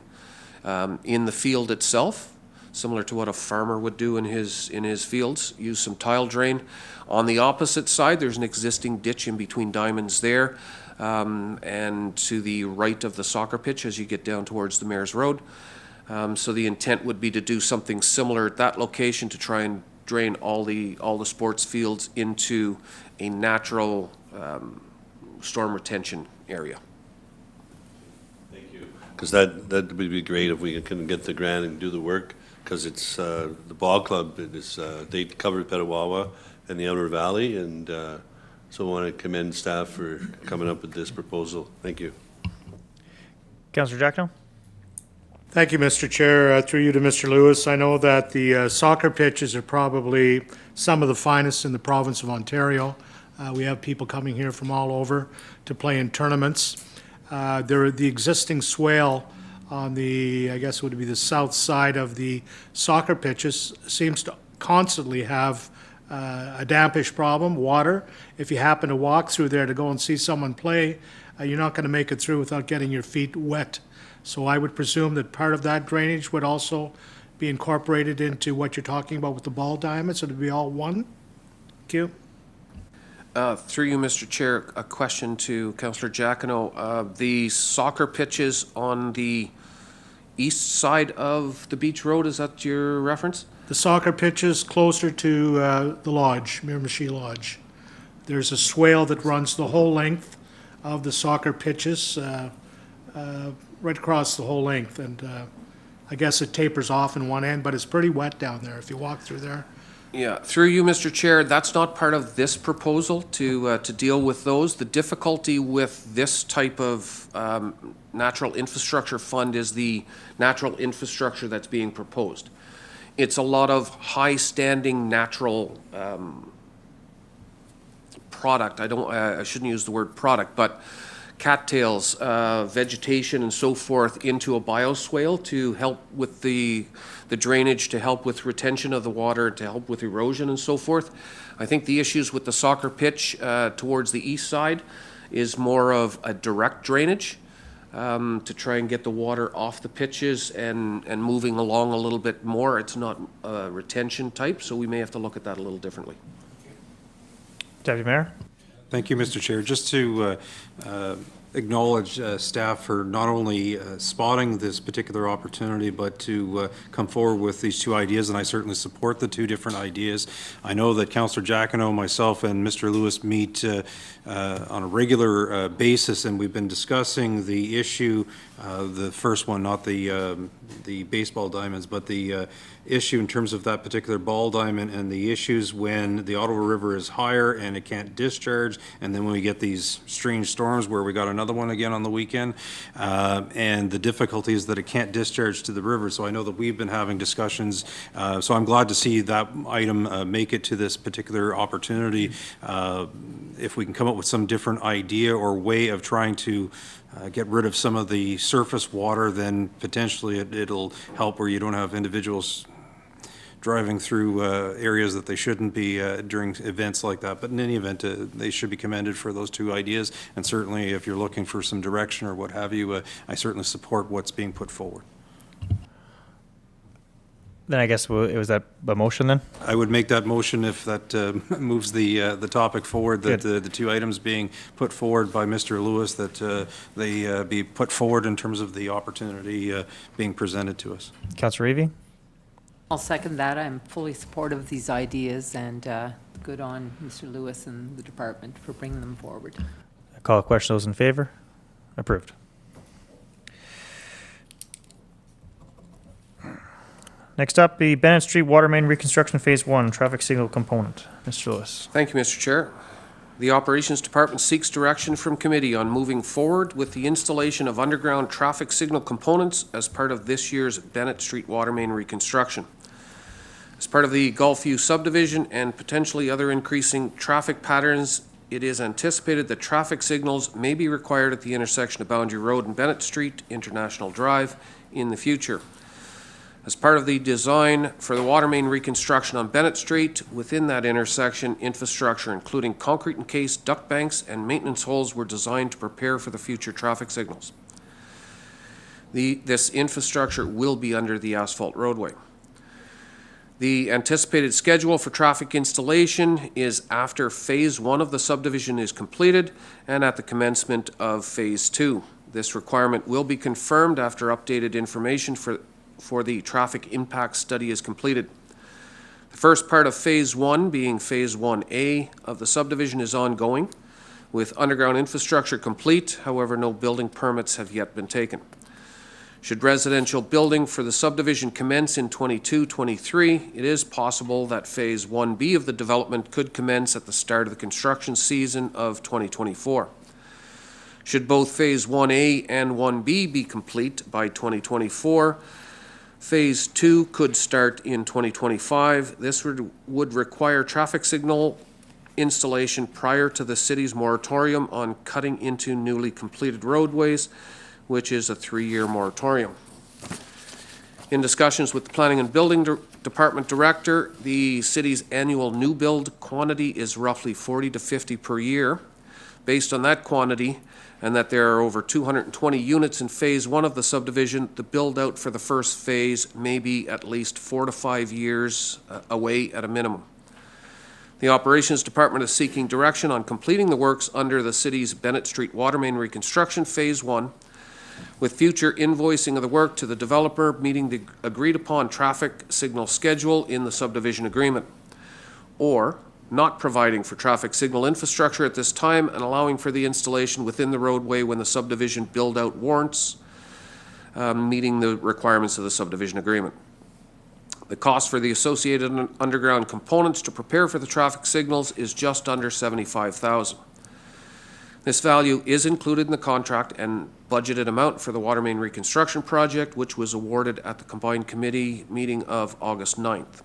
in the field itself, similar to what a farmer would do in his fields, use some tile drain. On the opposite side, there's an existing ditch in between diamonds there, and to the right of the soccer pitch as you get down towards the Mares Road. So the intent would be to do something similar at that location to try and drain all the sports fields into a natural storm retention area. Thank you. Because that would be great if we can get the grant and do the work, because it's the ball club, they cover Petawawa and the Outer Valley, and so I want to commend staff for coming up with this proposal. Thank you. Councillor Jackno? Thank you, Mr. Chair. Through you to Mr. Lewis, I know that the soccer pitches are probably some of the finest in the province of Ontario. We have people coming here from all over to play in tournaments. The existing swale on I guess it would be the south side of the soccer pitches seems to constantly have a dampish problem, water. If you happen to walk through there to go and see someone play, you're not going to make it through without getting your feet wet. So I would presume that part of that drainage would also be incorporated into what you're talking about with the ball diamonds, so it'd be all one? Thank you. Through you, Mr. Chair, a question to Councillor Giacono. The soccer pitches on the east side of the beach road, is that your reference? The soccer pitches closer to the lodge, Miramichi Lodge. There's a swale that runs the whole length of the soccer pitches, right across the whole length, and I guess it tapers off in one end, but it's pretty wet down there if you walk through there. Yeah, through you, Mr. Chair, that's not part of this proposal to deal with those. The difficulty with this type of natural infrastructure fund is the natural infrastructure that's being proposed. It's a lot of high-standing natural product. I shouldn't use the word product, but cattails, vegetation and so forth into a bioswale to help with the drainage, to help with retention of the water, to help with erosion and so forth. I think the issues with the soccer pitch towards the east side is more of a direct drainage. to try and get the water off the pitches and moving along a little bit more. It's not retention type, so we may have to look at that a little differently. Deputy Mayor? Thank you, Mr. Chair. Just to acknowledge staff for not only spotting this particular opportunity, but to come forward with these two ideas, and I certainly support the two different ideas. I know that Councillor Giacono, myself, and Mr. Lewis meet on a regular basis, and we've been discussing the issue, the first one, not the baseball diamonds, but the issue in terms of that particular ball diamond and the issues when the Ottawa River is higher and it can't discharge, and then when we get these strange storms where we got another one again on the weekend, and the difficulties that it can't discharge to the river. So I know that we've been having discussions, so I'm glad to see that item make it to this particular opportunity. If we can come up with some different idea or way of trying to get rid of some of the surface water, then potentially it'll help where you don't have individuals driving through areas that they shouldn't be during events like that. But in any event, they should be commended for those two ideas. And certainly if you're looking for some direction or what have you, I certainly support what's being put forward. Then I guess it was that a motion then? I would make that motion if that moves the topic forward, that the two items being put forward by Mr. Lewis, that they be put forward in terms of the opportunity being presented to us. Councillor Evie? I'll second that. I'm fully supportive of these ideas, and good on Mr. Lewis and the department for bringing them forward. I call a question. Those in favor? Approved. Next up, the Bennett Street Water Main Reconstruction Phase 1 Traffic Signal Component. Mr. Lewis. Thank you, Mr. Chair. The Operations Department seeks direction from committee on moving forward with the installation of underground traffic signal components as part of this year's Bennett Street Water Main reconstruction. As part of the Gulfview subdivision and potentially other increasing traffic patterns, it is anticipated that traffic signals may be required at the intersection of Boundary Road and Bennett Street, International Drive, in the future. As part of the design for the water main reconstruction on Bennett Street, within that intersection, infrastructure including concrete encased duct banks and maintenance holes were designed to prepare for the future traffic signals. This infrastructure will be under the asphalt roadway. The anticipated schedule for traffic installation is after Phase 1 of the subdivision is completed and at the commencement of Phase 2. This requirement will be confirmed after updated information for the traffic impact study is completed. The first part of Phase 1, being Phase 1A of the subdivision, is ongoing, with underground infrastructure complete. However, no building permits have yet been taken. Should residential building for the subdivision commence in 22-23, it is possible that Phase 1B of the development could commence at the start of the construction season of 2024. Should both Phase 1A and 1B be complete by 2024, Phase 2 could start in 2025. This would require traffic signal installation prior to the city's moratorium on cutting into newly completed roadways, which is a 3-year moratorium. In discussions with the Planning and Building Department Director, the city's annual new build quantity is roughly 40 to 50 per year. Based on that quantity, and that there are over 220 units in Phase 1 of the subdivision, the build-out for the first phase may be at least 4 to 5 years away at a minimum. The Operations Department is seeking direction on completing the works under the city's Bennett Street Water Main Reconstruction Phase 1, with future invoicing of the work to the developer meeting the agreed-upon traffic signal schedule in the subdivision agreement, or not providing for traffic signal infrastructure at this time and allowing for the installation within the roadway when the subdivision build-out warrants meeting the requirements of the subdivision agreement. The cost for the associated underground components to prepare for the traffic signals is just under $75,000. This value is included in the contract and budgeted amount for the water main reconstruction project, which was awarded at the combined committee meeting of August 9th.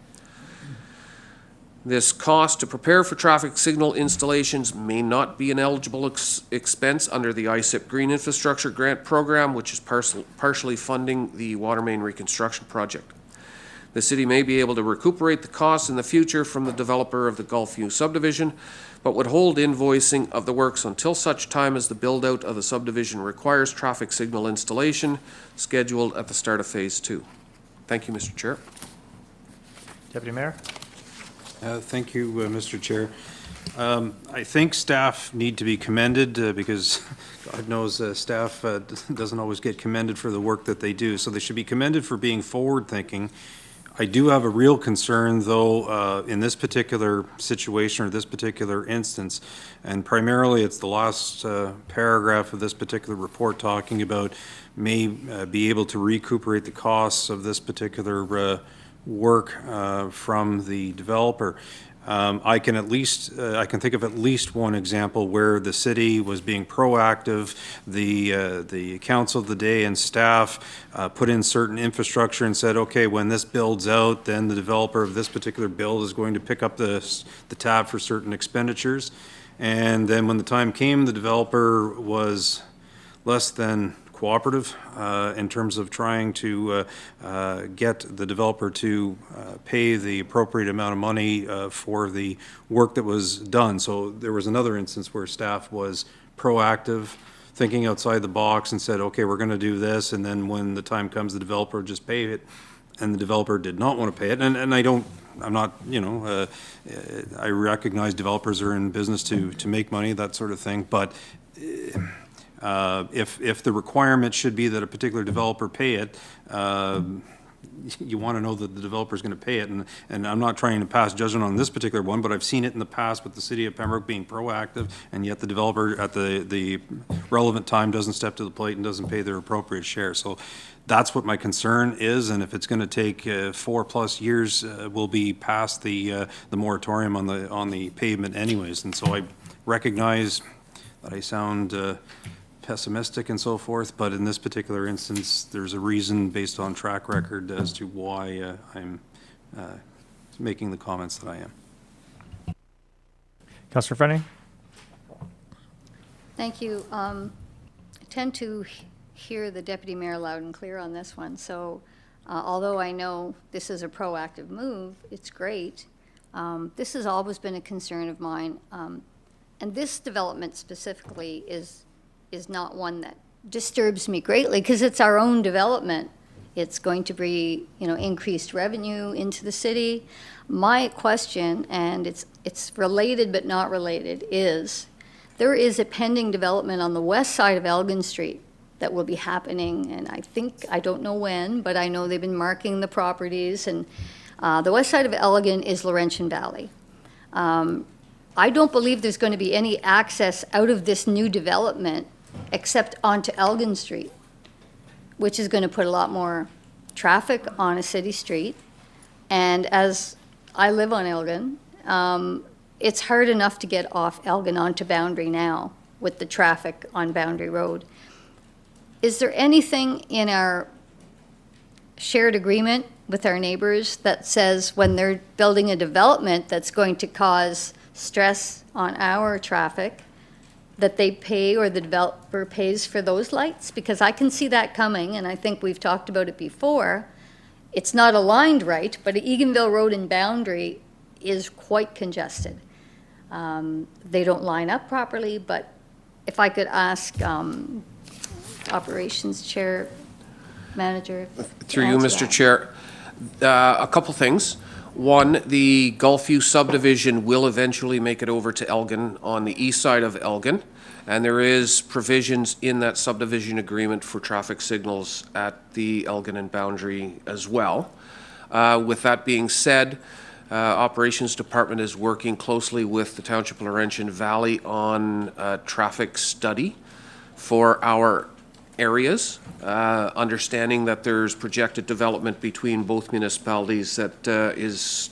This cost to prepare for traffic signal installations may not be an eligible expense under the ISIP Green Infrastructure Grant Program, which is partially funding the water main reconstruction project. The city may be able to recuperate the costs in the future from the developer of the Gulfview subdivision, but would hold invoicing of the works until such time as the build-out of the subdivision requires traffic signal installation scheduled at the start of Phase 2. Thank you, Mr. Chair. Deputy Mayor? Thank you, Mr. Chair. I think staff need to be commended because God knows staff doesn't always get commended for the work that they do. So they should be commended for being forward-thinking. I do have a real concern, though, in this particular situation or this particular instance, and primarily it's the last paragraph of this particular report talking about may be able to recuperate the costs of this particular work from the developer. I can think of at least one example where the city was being proactive. The council of the day and staff put in certain infrastructure and said, okay, when this builds out, then the developer of this particular build is going to pick up the tab for certain expenditures. And then when the time came, the developer was less than cooperative in terms of trying to get the developer to pay the appropriate amount of money for the work that was done. So there was another instance where staff was proactive, thinking outside the box and said, okay, we're going to do this, and then when the time comes, the developer just pay it, and the developer did not want to pay it. And I'm not, I recognize developers are in business to make money, that sort of thing, but if the requirement should be that a particular developer pay it, you want to know that the developer is going to pay it. And I'm not trying to pass judgment on this particular one, but I've seen it in the past with the city of Pembroke being proactive, and yet the developer at the relevant time doesn't step to the plate and doesn't pay their appropriate share. So that's what my concern is, and if it's going to take 4+ years, we'll be past the moratorium on the pavement anyways. And so I recognize that I sound pessimistic and so forth, but in this particular instance, there's a reason based on track record as to why I'm making the comments that I am. Councillor Frenning? Thank you. I tend to hear the deputy mayor loud and clear on this one. So although I know this is a proactive move, it's great. This has always been a concern of mine. And this development specifically is not one that disturbs me greatly because it's our own development. It's going to be, increased revenue into the city. My question, and it's related but not related, is there is a pending development on the west side of Elgin Street that will be happening, and I don't know when, but I know they've been marking the properties, and the west side of Elgin is Laurentian Valley. I don't believe there's going to be any access out of this new development except onto Elgin Street, which is going to put a lot more traffic on a city street. And as I live on Elgin, it's hard enough to get off Elgin onto Boundary now with the traffic on Boundary Road. Is there anything in our shared agreement with our neighbors that says when they're building a development that's going to cause stress on our traffic, that they pay or the developer pays for those lights? Because I can see that coming, and I think we've talked about it before. It's not aligned right, but Eganville Road and Boundary is quite congested. They don't line up properly, but if I could ask Operations Chair, Manager. Through you, Mr. Chair, a couple things. One, the Gulfview subdivision will eventually make it over to Elgin on the east side of Elgin, and there is provisions in that subdivision agreement for traffic signals at the Elgin and Boundary as well. With that being said, Operations Department is working closely with the Township of Laurentian Valley on a traffic study for our areas, understanding that there's projected development between both municipalities that is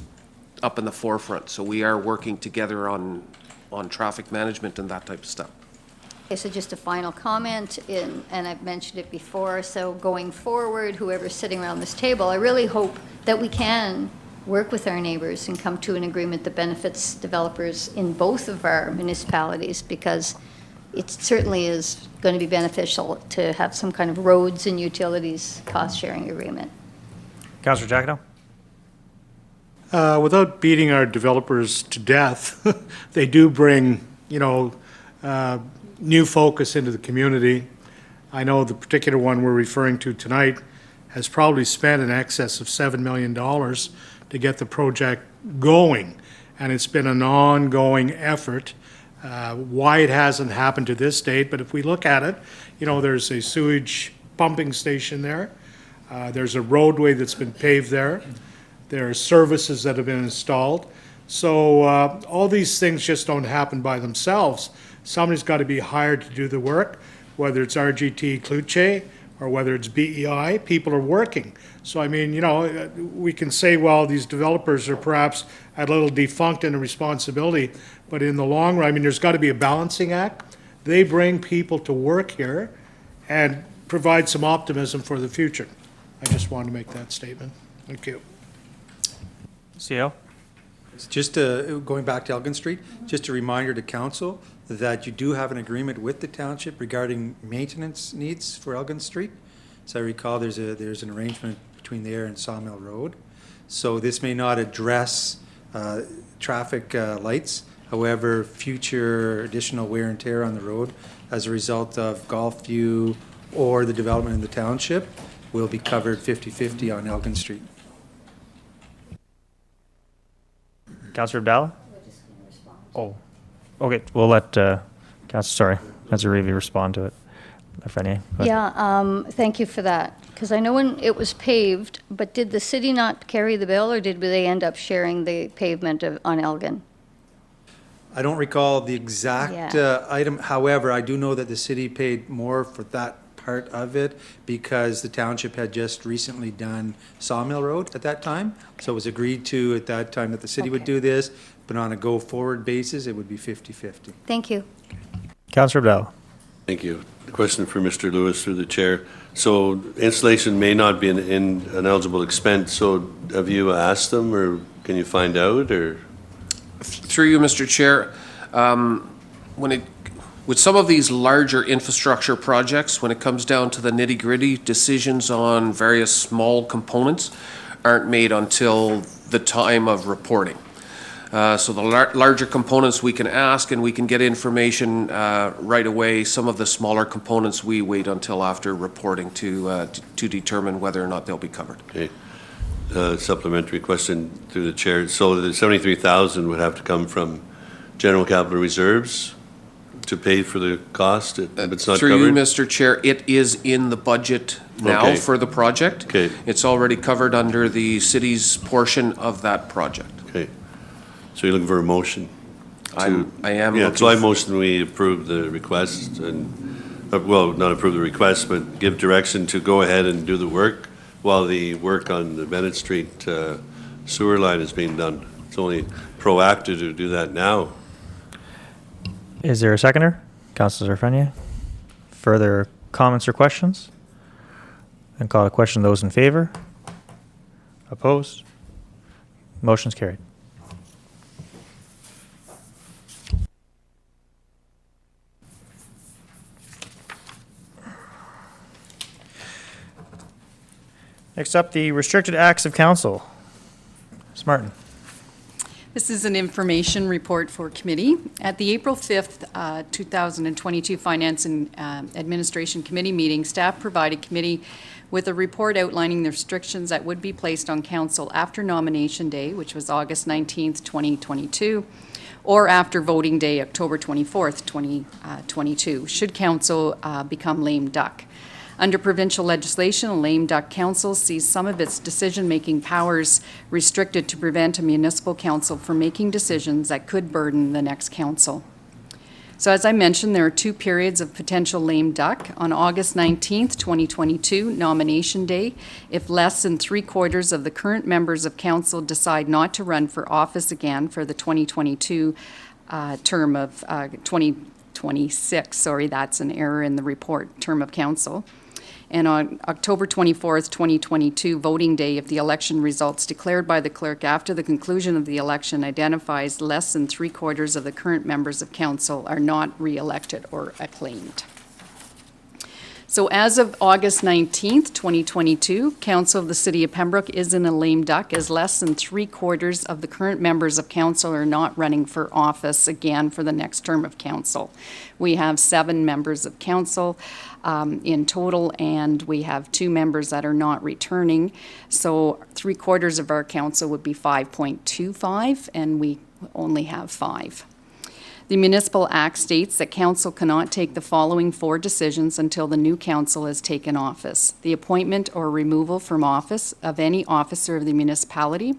up in the forefront. So we are working together on traffic management and that type of stuff. Okay, so just a final comment, and I've mentioned it before, so going forward, whoever's sitting around this table, I really hope that we can work with our neighbors and come to an agreement that benefits developers in both of our municipalities, because it certainly is going to be beneficial to have some kind of roads and utilities cost-sharing agreement. Councillor Jacquino? Without beating our developers to death, they do bring, new focus into the community. I know the particular one we're referring to tonight has probably spent in excess of $7 million to get the project going, and it's been an ongoing effort. Why it hasn't happened to this date, but if we look at it, there's a sewage pumping station there. There's a roadway that's been paved there. There are services that have been installed. So all these things just don't happen by themselves. Somebody's got to be hired to do the work, whether it's RGT Cloutier or whether it's BEI, people are working. So, I mean, we can say, well, these developers are perhaps a little defunct in the responsibility, but in the long run, I mean, there's got to be a balancing act. They bring people to work here and provide some optimism for the future. I just wanted to make that statement. Thank you. CO? Just going back to Elgin Street, just a reminder to council that you do have an agreement with the township regarding maintenance needs for Elgin Street. So I recall there's an arrangement between there and Sawmill Road. So this may not address traffic lights. However, future additional wear and tear on the road as a result of Golf View or the development in the township will be covered 50-50 on Elgin Street. Councillor Abdallah? Oh, okay, we'll let Councillor Reevy respond to it. If any. Yeah, thank you for that. Because I know when it was paved, but did the city not carry the bill, or did they end up sharing the pavement on Elgin? I don't recall the exact item. However, I do know that the city paid more for that part of it because the township had just recently done Sawmill Road at that time. So it was agreed to at that time that the city would do this, but on a go-forward basis, it would be 50-50. Thank you. Councillor Abdallah. Thank you. A question for Mr. Lewis through the chair. So installation may not be an eligible expense, so have you asked them, or can you find out, or? Through you, Mr. Chair, with some of these larger infrastructure projects, when it comes down to the nitty-gritty, decisions on various small components aren't made until the time of reporting. So the larger components we can ask and we can get information right away. Some of the smaller components we wait until after reporting to determine whether or not they'll be covered. Okay. Supplementary question through the chair. So the 73,000 would have to come from general capital reserves to pay for the cost if it's not covered? Through you, Mr. Chair, it is in the budget now for the project. Okay. It's already covered under the city's portion of that project. Okay. So you're looking for a motion? I am. Yeah, so I motion we approve the request and, well, not approve the request, but give direction to go ahead and do the work while the work on the Bennett Street sewer line is being done. It's only proactive to do that now. Is there a seconder? Councillor Zarfenia. Further comments or questions? And call a question. Those in favor? Opposed? Motion's carried. Next up, the restricted acts of council. Ms. Martin. This is an information report for committee. At the April 5th, 2022 Finance and Administration Committee meeting, staff provided committee with a report outlining the restrictions that would be placed on council after nomination day, which was August 19th, 2022, or after voting day, October 24th, 2022, should council become lame duck. Under provincial legislation, a lame duck council sees some of its decision-making powers restricted to prevent a municipal council from making decisions that could burden the next council. So as I mentioned, there are two periods of potential lame duck. On August 19th, 2022, nomination day, if less than 3/4 of the current members of council decide not to run for office again for the 2022 term of 2026, sorry, that's an error in the report, term of council. And on October 24th, 2022, voting day, if the election results declared by the clerk after the conclusion of the election identifies less than 3/4 of the current members of council are not re-elected or acclaimed. So as of August 19th, 2022, Council of the City of Pembroke is in a lame duck as less than 3/4 of the current members of council are not running for office again for the next term of council. We have 7 members of council in total, and we have 2 members that are not returning. So 3/4 of our council would be 5.25, and we only have 5. The Municipal Act states that council cannot take the following 4 decisions until the new council has taken office: the appointment or removal from office of any officer of the municipality,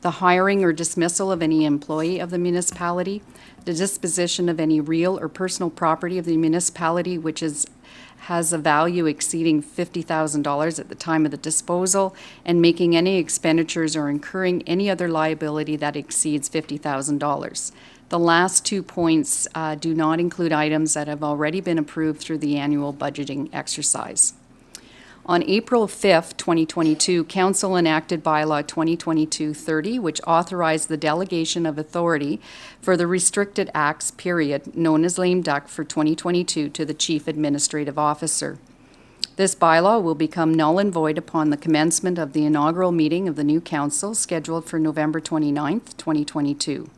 the hiring or dismissal of any employee of the municipality, the disposition of any real or personal property of the municipality which has a value exceeding $50,000 at the time of the disposal, and making any expenditures or incurring any other liability that exceeds $50,000. The last 2 points do not include items that have already been approved through the annual budgeting exercise. On April 5th, 2022, Council enacted Bylaw 2022-30, which authorized the delegation of authority for the restricted acts period, known as lame duck, for 2022 to the Chief Administrative Officer. This bylaw will become null and void upon the commencement of the inaugural meeting of the new council scheduled for November 29th, 2022.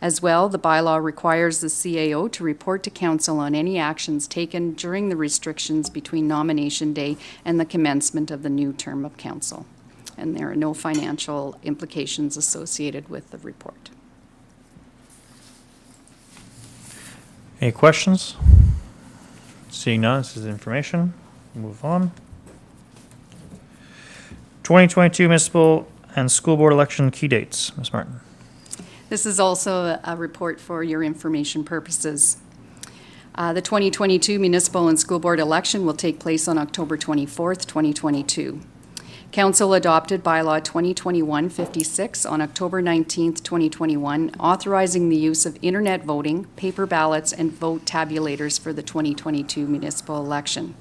As well, the bylaw requires the CAO to report to council on any actions taken during the restrictions between nomination day and the commencement of the new term of council. And there are no financial implications associated with the report. Any questions? Seeing none, this is information. Move on. 2022 municipal and school board election key dates. Ms. Martin. This is also a report for your information purposes. The 2022 municipal and school board election will take place on October 24th, 2022. Council adopted Bylaw 2021-56 on October 19th, 2021, authorizing the use of internet voting, paper ballots, and vote tabulators for the 2022 municipal election.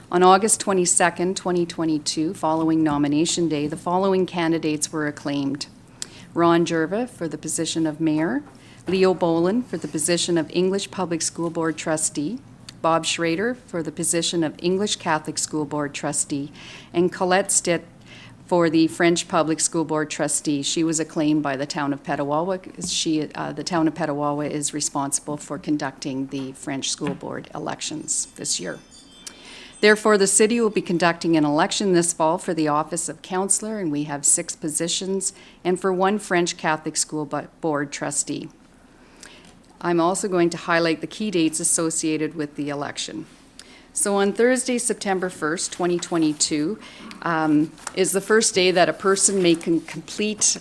On August 22nd, 2022, following nomination day, the following candidates were acclaimed: Ron Jerva for the position of mayor, Leo Boland for the position of English Public School Board trustee, Bob Schrader for the position of English Catholic School Board trustee, and Colette Stitt for the French Public School Board trustee. She was acclaimed by the town of Petawawa. The town of Petawawa is responsible for conducting the French School Board elections this year. Therefore, the city will be conducting an election this fall for the office of councillor, and we have 6 positions, and for 1 French Catholic School Board trustee. I'm also going to highlight the key dates associated with the election. So on Thursday, September 1st, 2022, is the first day that a person may complete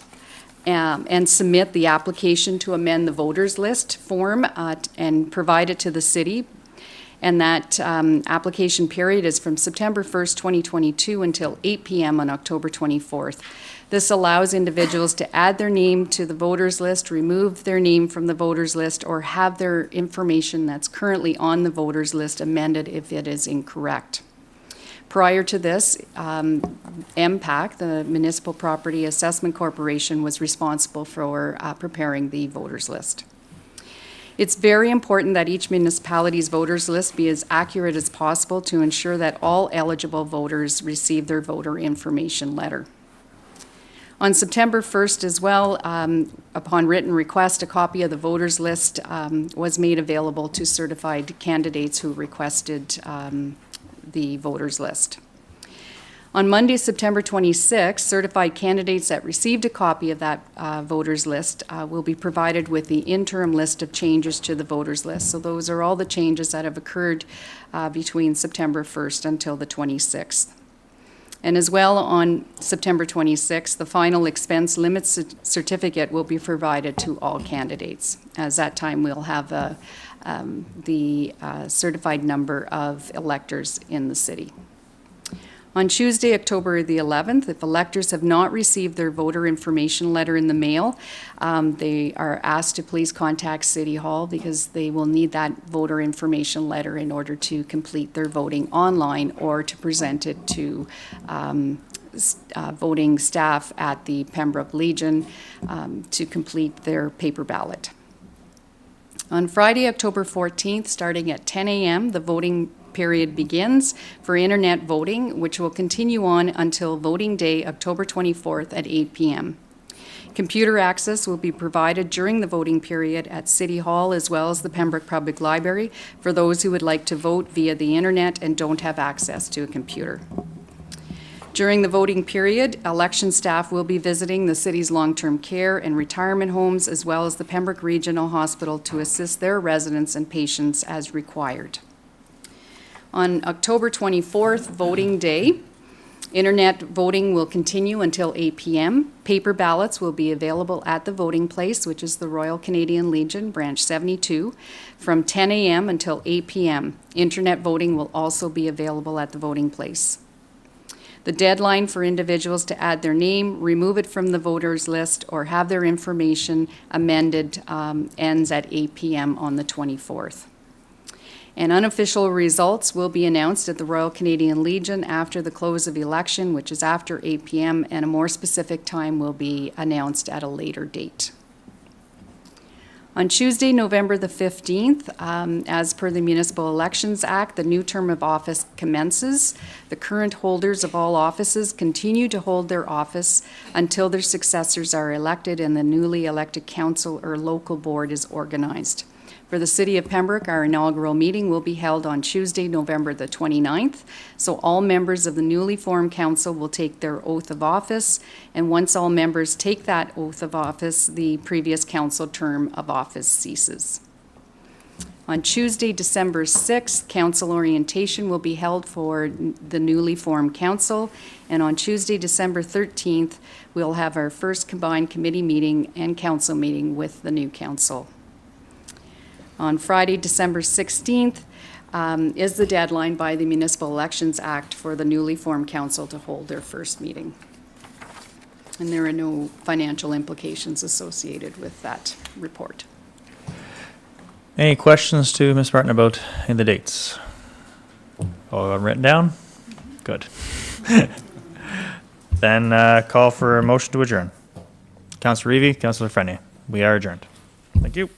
and submit the application to amend the voters list form and provide it to the city. And that application period is from September 1st, 2022 until 8 p.m. on October 24th. This allows individuals to add their name to the voters list, remove their name from the voters list, or have their information that's currently on the voters list amended if it is incorrect. Prior to this, MPAC, the Municipal Property Assessment Corporation, was responsible for preparing the voters list. It's very important that each municipality's voters list be as accurate as possible to ensure that all eligible voters receive their voter information letter. On September 1st as well, upon written request, a copy of the voters list was made available to certified candidates who requested the voters list. On Monday, September 26, certified candidates that received a copy of that voters list will be provided with the interim list of changes to the voters list. So those are all the changes that have occurred between September 1st until the 26th. And as well, on September 26th, the final expense limit certificate will be provided to all candidates. As that time, we'll have the certified number of electors in the city. On Tuesday, October the 11th, if electors have not received their voter information letter in the mail, they are asked to please contact City Hall because they will need that voter information letter in order to complete their voting online or to present it to voting staff at the Pembroke Legion to complete their paper ballot. On Friday, October 14th, starting at 10 a.m., the voting period begins for internet voting, which will continue on until voting day, October 24th at 8 p.m. Computer access will be provided during the voting period at City Hall as well as the Pembroke Public Library for those who would like to vote via the internet and don't have access to a computer. During the voting period, election staff will be visiting the city's long-term care and retirement homes as well as the Pembroke Regional Hospital to assist their residents and patients as required. On October 24th, voting day, internet voting will continue until 8 p.m. Paper ballots will be available at the voting place, which is the Royal Canadian Legion, Branch 72, from 10 a.m. until 8 p.m. Internet voting will also be available at the voting place. The deadline for individuals to add their name, remove it from the voters list, or have their information amended ends at 8 p.m. on the 24th. And unofficial results will be announced at the Royal Canadian Legion after the close of election, which is after 8 p.m., and a more specific time will be announced at a later date. On Tuesday, November the 15th, as per the Municipal Elections Act, the new term of office commences. The current holders of all offices continue to hold their office until their successors are elected and the newly elected council or local board is organized. For the City of Pembroke, our inaugural meeting will be held on Tuesday, November the 29th. So all members of the newly formed council will take their oath of office. And once all members take that oath of office, the previous council term of office ceases. On Tuesday, December 6th, council orientation will be held for the newly formed council. And on Tuesday, December 13th, we'll have our first combined committee meeting and council meeting with the new council. On Friday, December 16th, is the deadline by the Municipal Elections Act for the newly formed council to hold their first meeting. And there are no financial implications associated with that report. Any questions to Ms. Martin about any of the dates? All written down? Good. Then call for a motion to adjourn. Councillor Reevy, Councillor Frenier, we are adjourned. Thank you.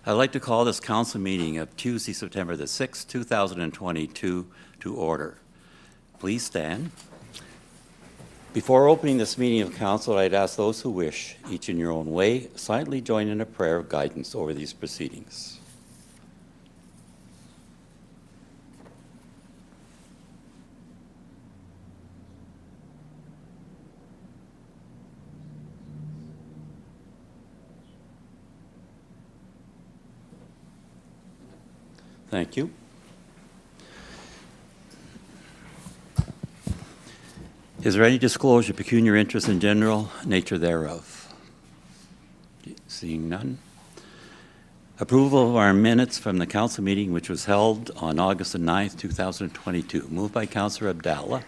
I'd like to call this council meeting of Tuesday, September the 6th, 2022 to order. Please stand. Before opening this meeting of council, I'd ask those who wish, each in your own way, silently join in a prayer of guidance over these proceedings. Thank you. Is there any disclosure of pecuniary interest in general nature thereof? Seeing none. Approval of our minutes from the council meeting which was held on August the 9th, 2022. Moved by Councillor Abdallah,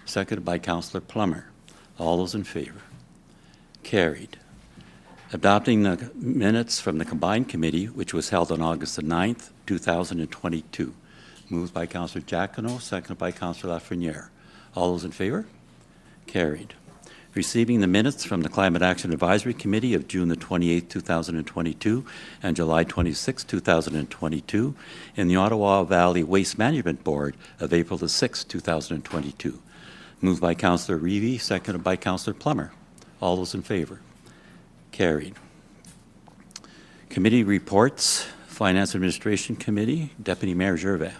seconded by Councillor Plummer. All those in favor? Carried. Adopting the minutes from the combined committee which was held on August the 9th, 2022. Moved by Councillor Giacono, seconded by Councillor Lafreniere. All those in favor? Carried. Receiving the minutes from the Climate Action Advisory Committee of June the 28th, 2022 and July 26th, 2022, and the Ottawa Valley Waste Management Board of April the 6th, 2022. Moved by Councillor Reevy, seconded by Councillor Plummer. All those in favor? Carried. Committee reports. Finance Administration Committee, Deputy Mayor Gervais.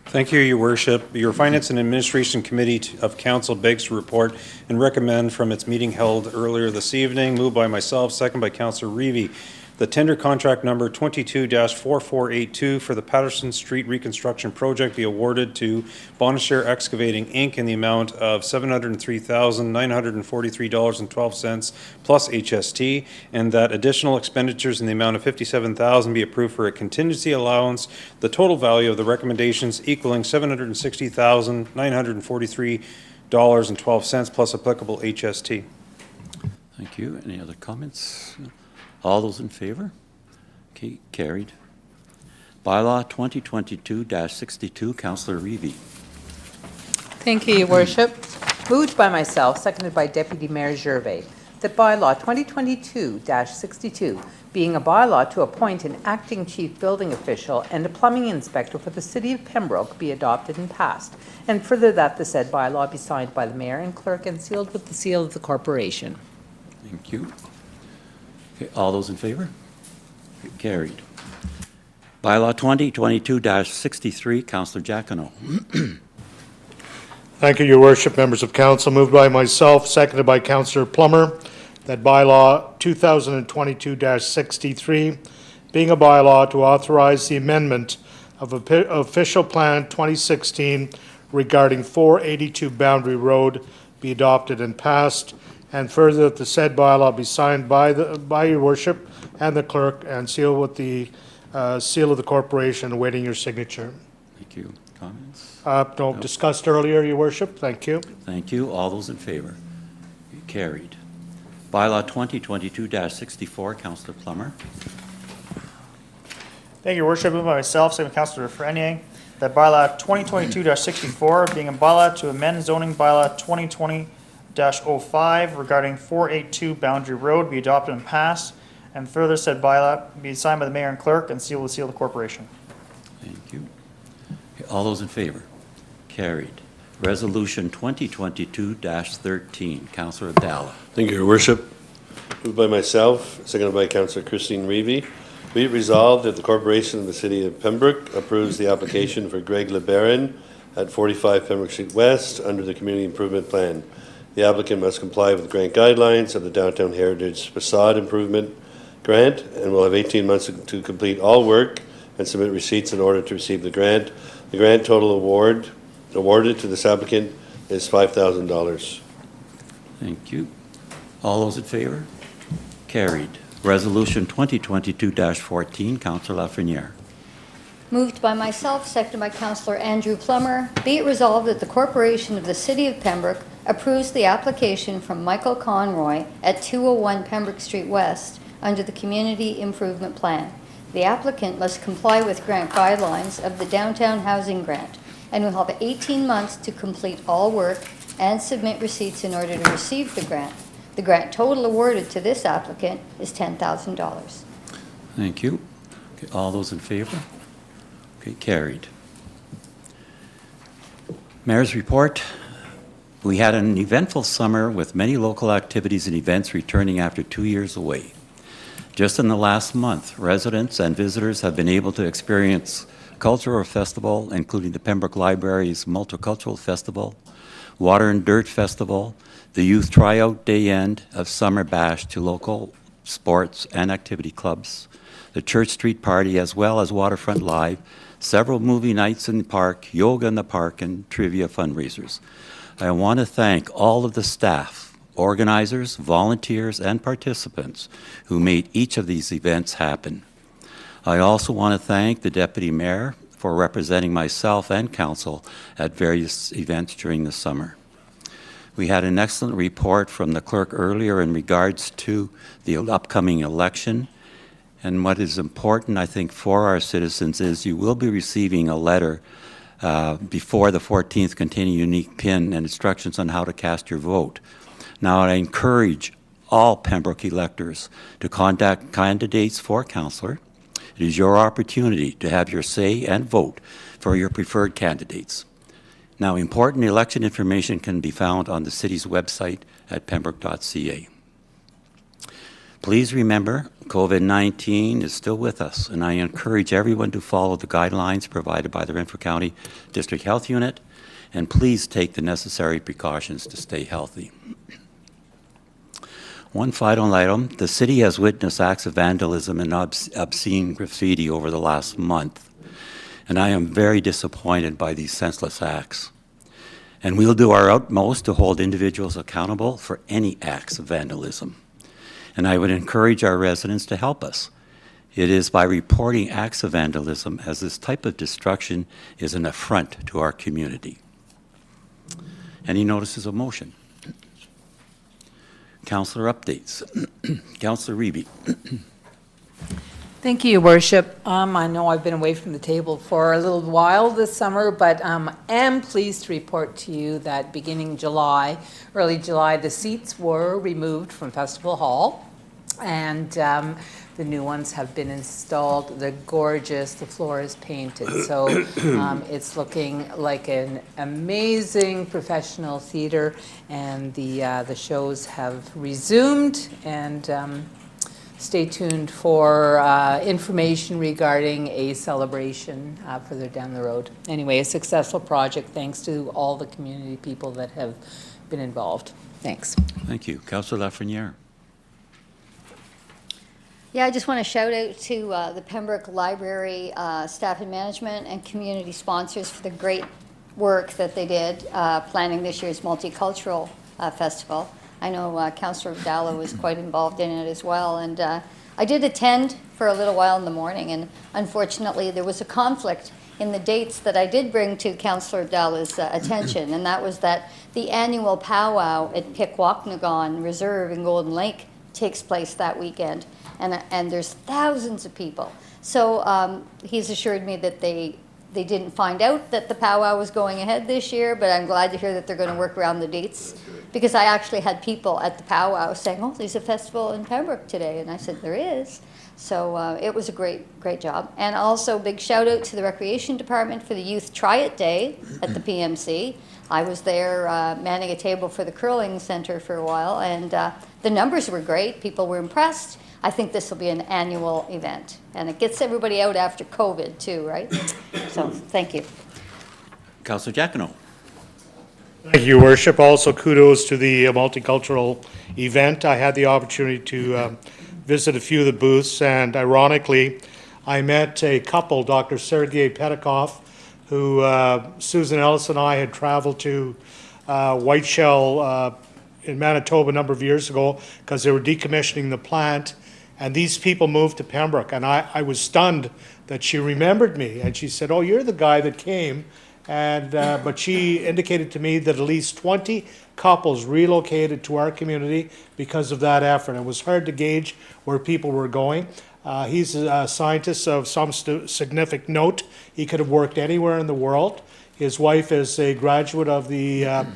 Thank you, Your Worship. Your Finance and Administration Committee of Council begs to report and recommend from its meeting held earlier this evening, moved by myself, second by Councillor Reevy, the tender contract number 22-4482 for the Patterson Street Reconstruction Project be awarded to Bonashare Excavating, Inc. in the amount of $703,943.12 plus HST, and that additional expenditures in the amount of $57,000 be approved for a contingency allowance, the total value of the recommendations equaling $760,943.12 plus applicable HST. Thank you. Any other comments? All those in favor? Okay, carried. Bylaw 2022-62, Councillor Reevy. Thank you, Your Worship. Moved by myself, seconded by Deputy Mayor Gervais, that bylaw 2022-62, being a bylaw to appoint an acting chief building official and a plumbing inspector for the city of Pembroke, be adopted and passed, and further that the said bylaw be signed by the mayor and clerk and sealed with the seal of the corporation. Thank you. Okay, all those in favor? Carried. Bylaw 2022-63, Councillor Giacono. Thank you, Your Worship, members of council. Moved by myself, seconded by Councillor Plummer, that bylaw 2022-63, being a bylaw to authorize the amendment of official plan 2016 regarding 482 Boundary Road, be adopted and passed, and further that the said bylaw be signed by Your Worship and the clerk and sealed with the seal of the corporation, awaiting your signature. Thank you. Comments? No, discussed earlier, Your Worship. Thank you. Thank you. All those in favor? Carried. Bylaw 2022-64, Councillor Plummer. Thank you, Your Worship. Moved by myself, second by Councillor Lafreniere, that bylaw 2022-64, being a bylaw to amend zoning bylaw 2020-05 regarding 482 Boundary Road, be adopted and passed, and further said bylaw be signed by the mayor and clerk and sealed with the seal of the corporation. Thank you. Okay, all those in favor? Carried. Resolution 2022-13, Councillor Abdallah. Thank you, Your Worship. Moved by myself, seconded by Councillor Christine Reevy. Be it resolved that the Corporation of the City of Pembroke approves the application for Greg LeBaron at 45 Pembroke Street West under the Community Improvement Plan. The applicant must comply with grant guidelines of the Downtown Heritage Facade Improvement Grant and will have 18 months to complete all work and submit receipts in order to receive the grant. The grant total awarded to this applicant is $5,000. Thank you. All those in favor? Carried. Resolution 2022-14, Councillor Lafreniere. Moved by myself, seconded by Councillor Andrew Plummer. Be it resolved that the Corporation of the City of Pembroke approves the application from Michael Conroy at 201 Pembroke Street West under the Community Improvement Plan. The applicant must comply with grant guidelines of the Downtown Housing Grant and will have 18 months to complete all work and submit receipts in order to receive the grant. The grant total awarded to this applicant is $10,000. Thank you. Okay, all those in favor? Okay, carried. Mayor's report. We had an eventful summer with many local activities and events returning after 2 years away. Just in the last month, residents and visitors have been able to experience cultural festival, including the Pembroke Library's Multicultural Festival, Water and Dirt Festival, the Youth Tryout Day End of Summer Bash to local sports and activity clubs, the Church Street Party, as well as Waterfront Live, several movie nights in the park, yoga in the park, and trivia fundraisers. I want to thank all of the staff, organizers, volunteers, and participants who made each of these events happen. I also want to thank the Deputy Mayor for representing myself and Council at various events during the summer. We had an excellent report from the clerk earlier in regards to the upcoming election. And what is important, I think, for our citizens is you will be receiving a letter before the 14th containing a unique PIN and instructions on how to cast your vote. Now, I encourage all Pembroke electors to contact candidates for councillor. It is your opportunity to have your say and vote for your preferred candidates. Now, important election information can be found on the city's website at pembroke.ca. Please remember, COVID-19 is still with us, and I encourage everyone to follow the guidelines provided by the Renfrew County District Health Unit, and please take the necessary precautions to stay healthy. One final item, the city has witnessed acts of vandalism and obscene graffiti over the last month, and I am very disappointed by these senseless acts. And we'll do our utmost to hold individuals accountable for any acts of vandalism. And I would encourage our residents to help us. It is by reporting acts of vandalism, as this type of destruction is an affront to our community. Any notices of motion? Councillor updates. Councillor Reeby. Thank you, Your Worship. I know I've been away from the table for a little while this summer, but am pleased to report to you that beginning July, early July, the seats were removed from Festival Hall, and the new ones have been installed. They're gorgeous. The floor is painted, so it's looking like an amazing professional theater, and the shows have resumed, and stay tuned for information regarding a celebration further down the road. Anyway, a successful project thanks to all the community people that have been involved. Thanks. Thank you. Councillor Lafreniere. Yeah, I just want to shout out to the Pembroke Library staff and management and community sponsors for the great work that they did planning this year's multicultural festival. I know Councillor Abdallah was quite involved in it as well, and I did attend for a little while in the morning, and unfortunately there was a conflict in the dates that I did bring to Councillor Abdallah's attention, and that was that the annual powwow at Pikwakanagan Reserve in Golden Lake takes place that weekend, and there's thousands of people. So he's assured me that they didn't find out that the powwow was going ahead this year, but I'm glad to hear that they're going to work around the dates, because I actually had people at the powwow saying, oh, there's a festival in Pembroke today, and I said, there is. So it was a great job. And also big shout out to the Recreation Department for the Youth Tryout Day at the PMC. I was there manning a table for the curling center for a while, and the numbers were great. People were impressed. I think this will be an annual event, and it gets everybody out after COVID too, right? So thank you. Councillor Giacono. Thank you, Your Worship. Also, kudos to the multicultural event. I had the opportunity to visit a few of the booths, and ironically, I met a couple, Dr. Sergei Petikov, who Susan Ellis and I had traveled to Whiteshell in Manitoba a number of years ago because they were decommissioning the plant, and these people moved to Pembroke, and I was stunned that she remembered me, and she said, oh, you're the guy that came. And but she indicated to me that at least 20 couples relocated to our community because of that effort. It was hard to gauge where people were going. He's a scientist of some significant note. He could have worked anywhere in the world. His wife is a graduate of the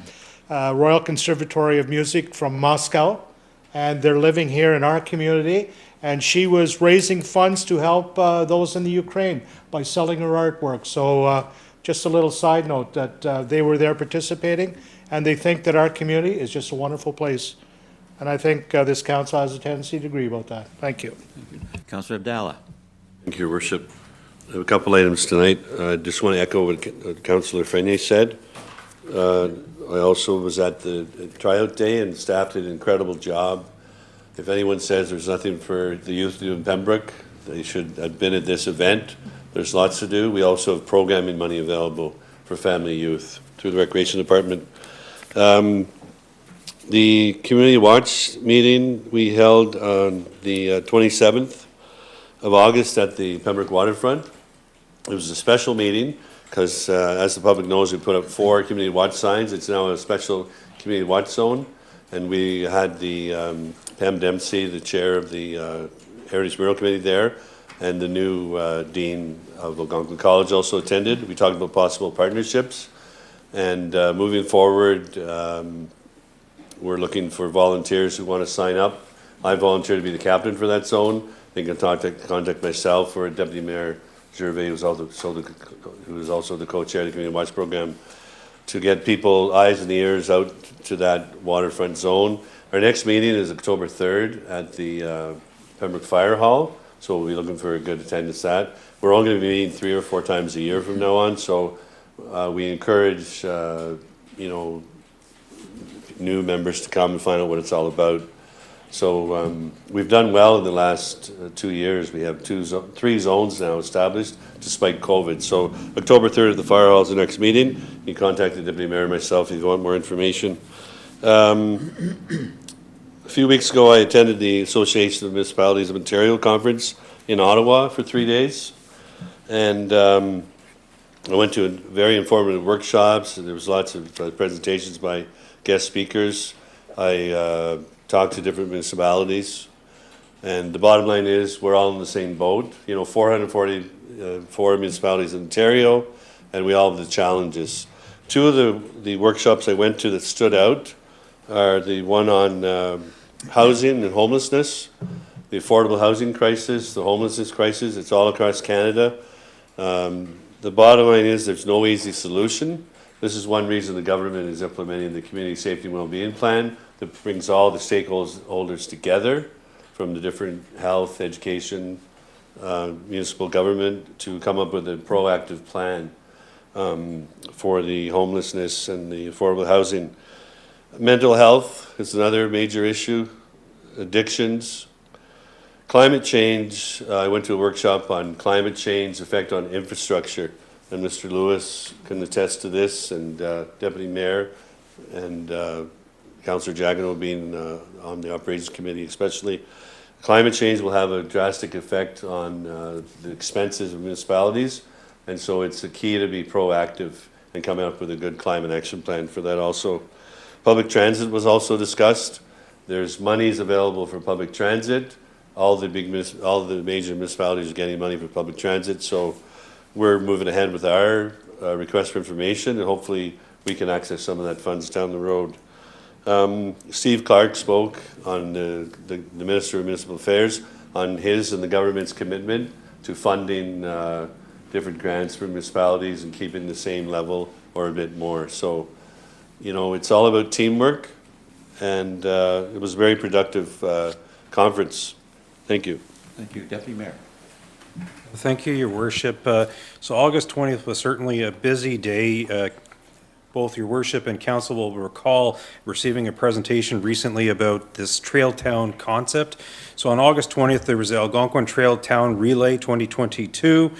Royal Conservatory of Music from Moscow, and they're living here in our community. and she was raising funds to help those in the Ukraine by selling her artwork. So just a little side note that they were there participating, and they think that our community is just a wonderful place. And I think this council has a tendency to agree about that. Thank you. Councillor Abdallah. Thank you, Your Worship. I have a couple items tonight. I just want to echo what Councillor Frenier said. I also was at the tryout day, and staff did an incredible job. If anyone says there's nothing for the youth to do in Pembroke, they should have been at this event. There's lots to do. We also have programming money available for family youth through the Recreation Department. The Community Watch meeting we held on the 27th of August at the Pembroke Waterfront. It was a special meeting because, as the public knows, we put up 4 Community Watch signs. It's now a special Community Watch zone. And we had the Pam Dempsey, the chair of the Heritage Mural Committee there, and the new Dean of Algonquin College also attended. We talked about possible partnerships. And moving forward, we're looking for volunteers who want to sign up. I volunteered to be the captain for that zone. They can contact myself or Deputy Mayor Gervais, who is also the co-chair of the Community Watch Program, to get people eyes and ears out to that waterfront zone. Our next meeting is October 3rd at the Pembroke Fire Hall, so we'll be looking for a good attendance at that. We're only going to be meeting 3 or 4 times a year from now on, so we encourage new members to come and find out what it's all about. So we've done well in the last 2 years. We have 3 zones now established despite COVID. So October 3rd at the Fire Hall is the next meeting. You can contact the Deputy Mayor and myself if you want more information. A few weeks ago, I attended the Association of Municipalities of Ontario conference in Ottawa for 3 days. And I went to very informative workshops. There was lots of presentations by guest speakers. I talked to different municipalities, and the bottom line is we're all in the same boat. 444 municipalities in Ontario, and we all have the challenges. 2 of the workshops I went to that stood out are the one on housing and homelessness, the affordable housing crisis, the homelessness crisis. It's all across Canada. The bottom line is there's no easy solution. This is one reason the government is implementing the Community Safety and Wellbeing Plan that brings all the stakeholders together from the different health, education, municipal government to come up with a proactive plan for the homelessness and the affordable housing. Mental health is another major issue, addictions. Climate change, I went to a workshop on climate change, effect on infrastructure, and Mr. Lewis can attest to this, and Deputy Mayor and Councillor Jagano being on the Operations Committee especially. Climate change will have a drastic effect on the expenses of municipalities, and so it's the key to be proactive and come up with a good climate action plan for that also. Public transit was also discussed. There's monies available for public transit. All the major municipalities are getting money for public transit, so we're moving ahead with our request for information, and hopefully we can access some of that funds down the road. Steve Clark spoke on the Minister of Municipal Affairs on his and the government's commitment to funding different grants for municipalities and keeping the same level or a bit more. So, it's all about teamwork, and it was a very productive conference. Thank you. Thank you. Deputy Mayor. Thank you, Your Worship. So August 20th was certainly a busy day. Both Your Worship and Council will recall receiving a presentation recently about this Trail Town concept. So on August 20th, there was the Algonquin Trail Town Relay 2022.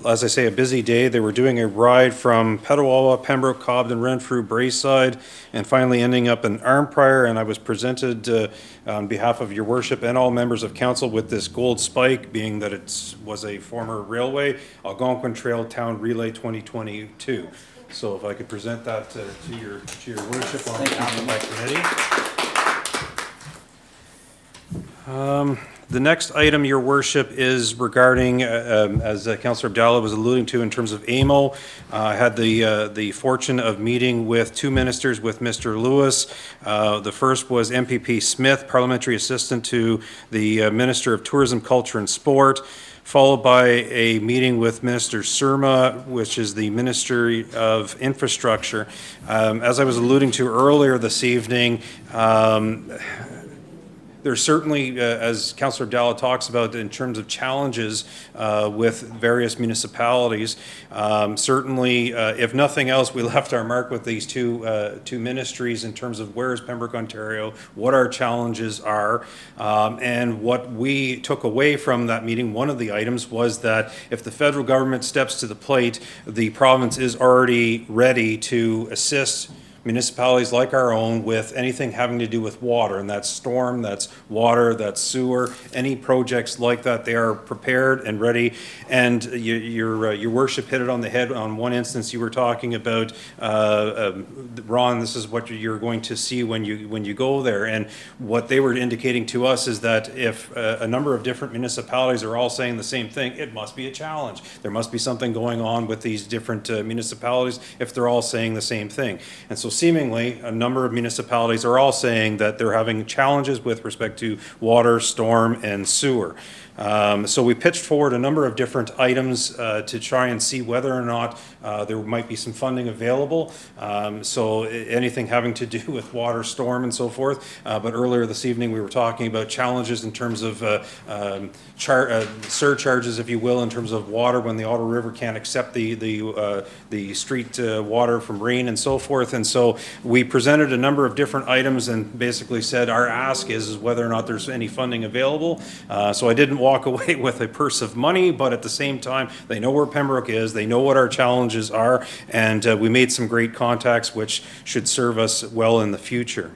As I say, a busy day. They were doing a ride from Petawawa, Pembroke, Cobden, Renfrew, Braeside, and finally ending up in Arnprior. And I was presented on behalf of Your Worship and all members of Council with this gold spike, being that it was a former railway, Algonquin Trail Town Relay 2022. So if I could present that to your Worship on behalf of my committee. The next item, Your Worship, is regarding, as Councillor Abdallah was alluding to in terms of AMO. I had the fortune of meeting with two ministers, with Mr. Lewis. The first was MPP Smith, Parliamentary Assistant to the Minister of Tourism, Culture and Sport, followed by a meeting with Minister Surma, which is the Ministry of Infrastructure. As I was alluding to earlier this evening, there's certainly, as Councillor Abdallah talks about, in terms of challenges with various municipalities, certainly, if nothing else, we left our mark with these two ministries in terms of where is Pembroke, Ontario, what our challenges are, and what we took away from that meeting. One of the items was that if the federal government steps to the plate, the province is already ready to assist municipalities like our own with anything having to do with water, and that's storm, that's water, that's sewer, any projects like that. They are prepared and ready. And your worship hit it on the head on one instance. You were talking about, Ron, this is what you're going to see when you go there. And what they were indicating to us is that if a number of different municipalities are all saying the same thing, it must be a challenge. There must be something going on with these different municipalities if they're all saying the same thing. And so seemingly, a number of municipalities are all saying that they're having challenges with respect to water, storm, and sewer. So we pitched forward a number of different items to try and see whether or not there might be some funding available. So anything having to do with water, storm, and so forth. But earlier this evening, we were talking about challenges in terms of surcharges, if you will, in terms of water when the Ottawa River can't accept the street water from rain and so forth. And so we presented a number of different items and basically said our ask is whether or not there's any funding available. So I didn't walk away with a purse of money, but at the same time, they know where Pembroke is, they know what our challenges are, and we made some great contacts which should serve us well in the future.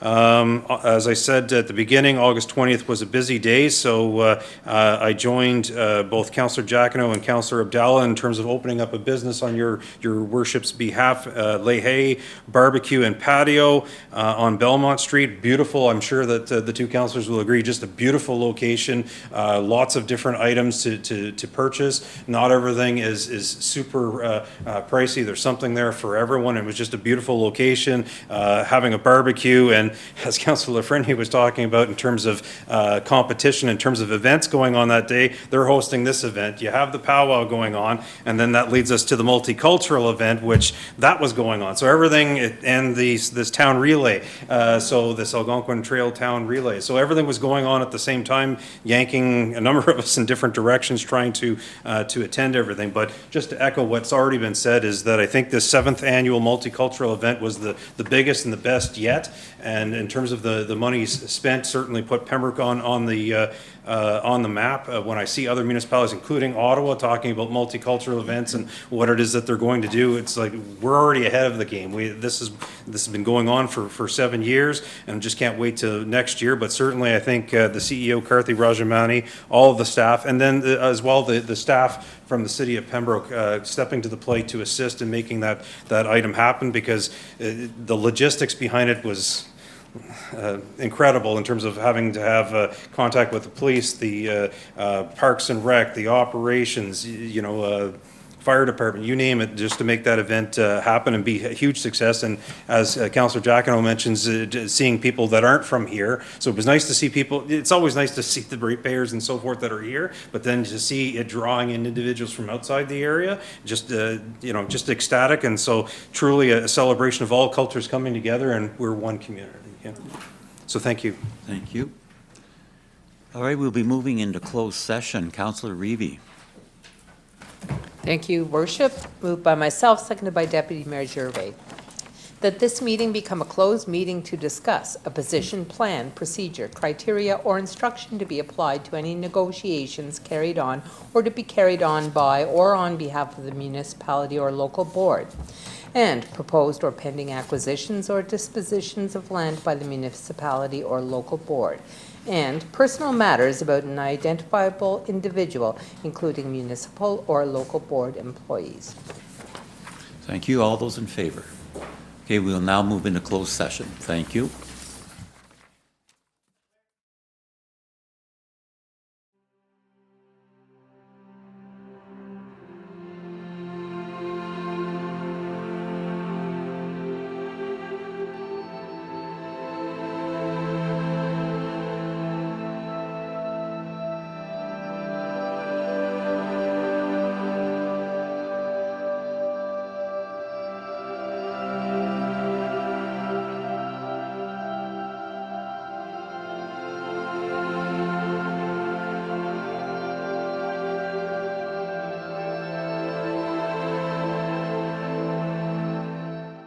As I said at the beginning, August 20th was a busy day, so I joined both Councillor Jacquinot and Councillor Abdallah in terms of opening up a business on your worship's behalf, Leahy Barbecue and Patio on Belmont Street. Beautiful, I'm sure that the two councillors will agree, just a beautiful location, lots of different items to purchase. Not everything is super pricey. There's something there for everyone. It was just a beautiful location, having a barbecue, and as Councillor Lafreniere was talking about in terms of competition, in terms of events going on that day, they're hosting this event. You have the powwow going on, and then that leads us to the multicultural event, which that was going on. So everything, and this town relay, so this Algonquin Trail Town Relay. So everything was going on at the same time, yanking a number of us in different directions, trying to attend everything. But just to echo what's already been said is that I think this 7th annual multicultural event was the biggest and the best yet. And in terms of the money spent, certainly put Pembroke on the map. When I see other municipalities, including Ottawa, talking about multicultural events and what it is that they're going to do, it's like we're already ahead of the game. This has been going on for 7 years, and just can't wait till next year. But certainly, I think the CEO, Karthi Rajamani, all of the staff, and then as well the staff from the city of Pembroke stepping to the plate to assist in making that item happen, because the logistics behind it was incredible in terms of having to have contact with the police, the Parks and Rec, the operations, fire department, you name it, just to make that event happen and be a huge success. And as Councillor Jacquinot mentions, seeing people that aren't from here. So it was nice to see people. It's always nice to see the ratepayers and so forth that are here, but then to see it drawing in individuals from outside the area, just ecstatic. And so truly a celebration of all cultures coming together, and we're one community. Yeah. So thank you. Thank you. All right, we'll be moving into closed session. Councillor Reevy. Thank you, Worship. Moved by myself, seconded by Deputy Mayor Gervais. That this meeting become a closed meeting to discuss a position, plan, procedure, criteria, or instruction to be applied to any negotiations carried on or to be carried on by or on behalf of the municipality or local board, and proposed or pending acquisitions or dispositions of land by the municipality or local board, and personal matters about an identifiable individual, including municipal or local board employees. Thank you. All those in favor? Okay, we will now move into closed session. Thank you.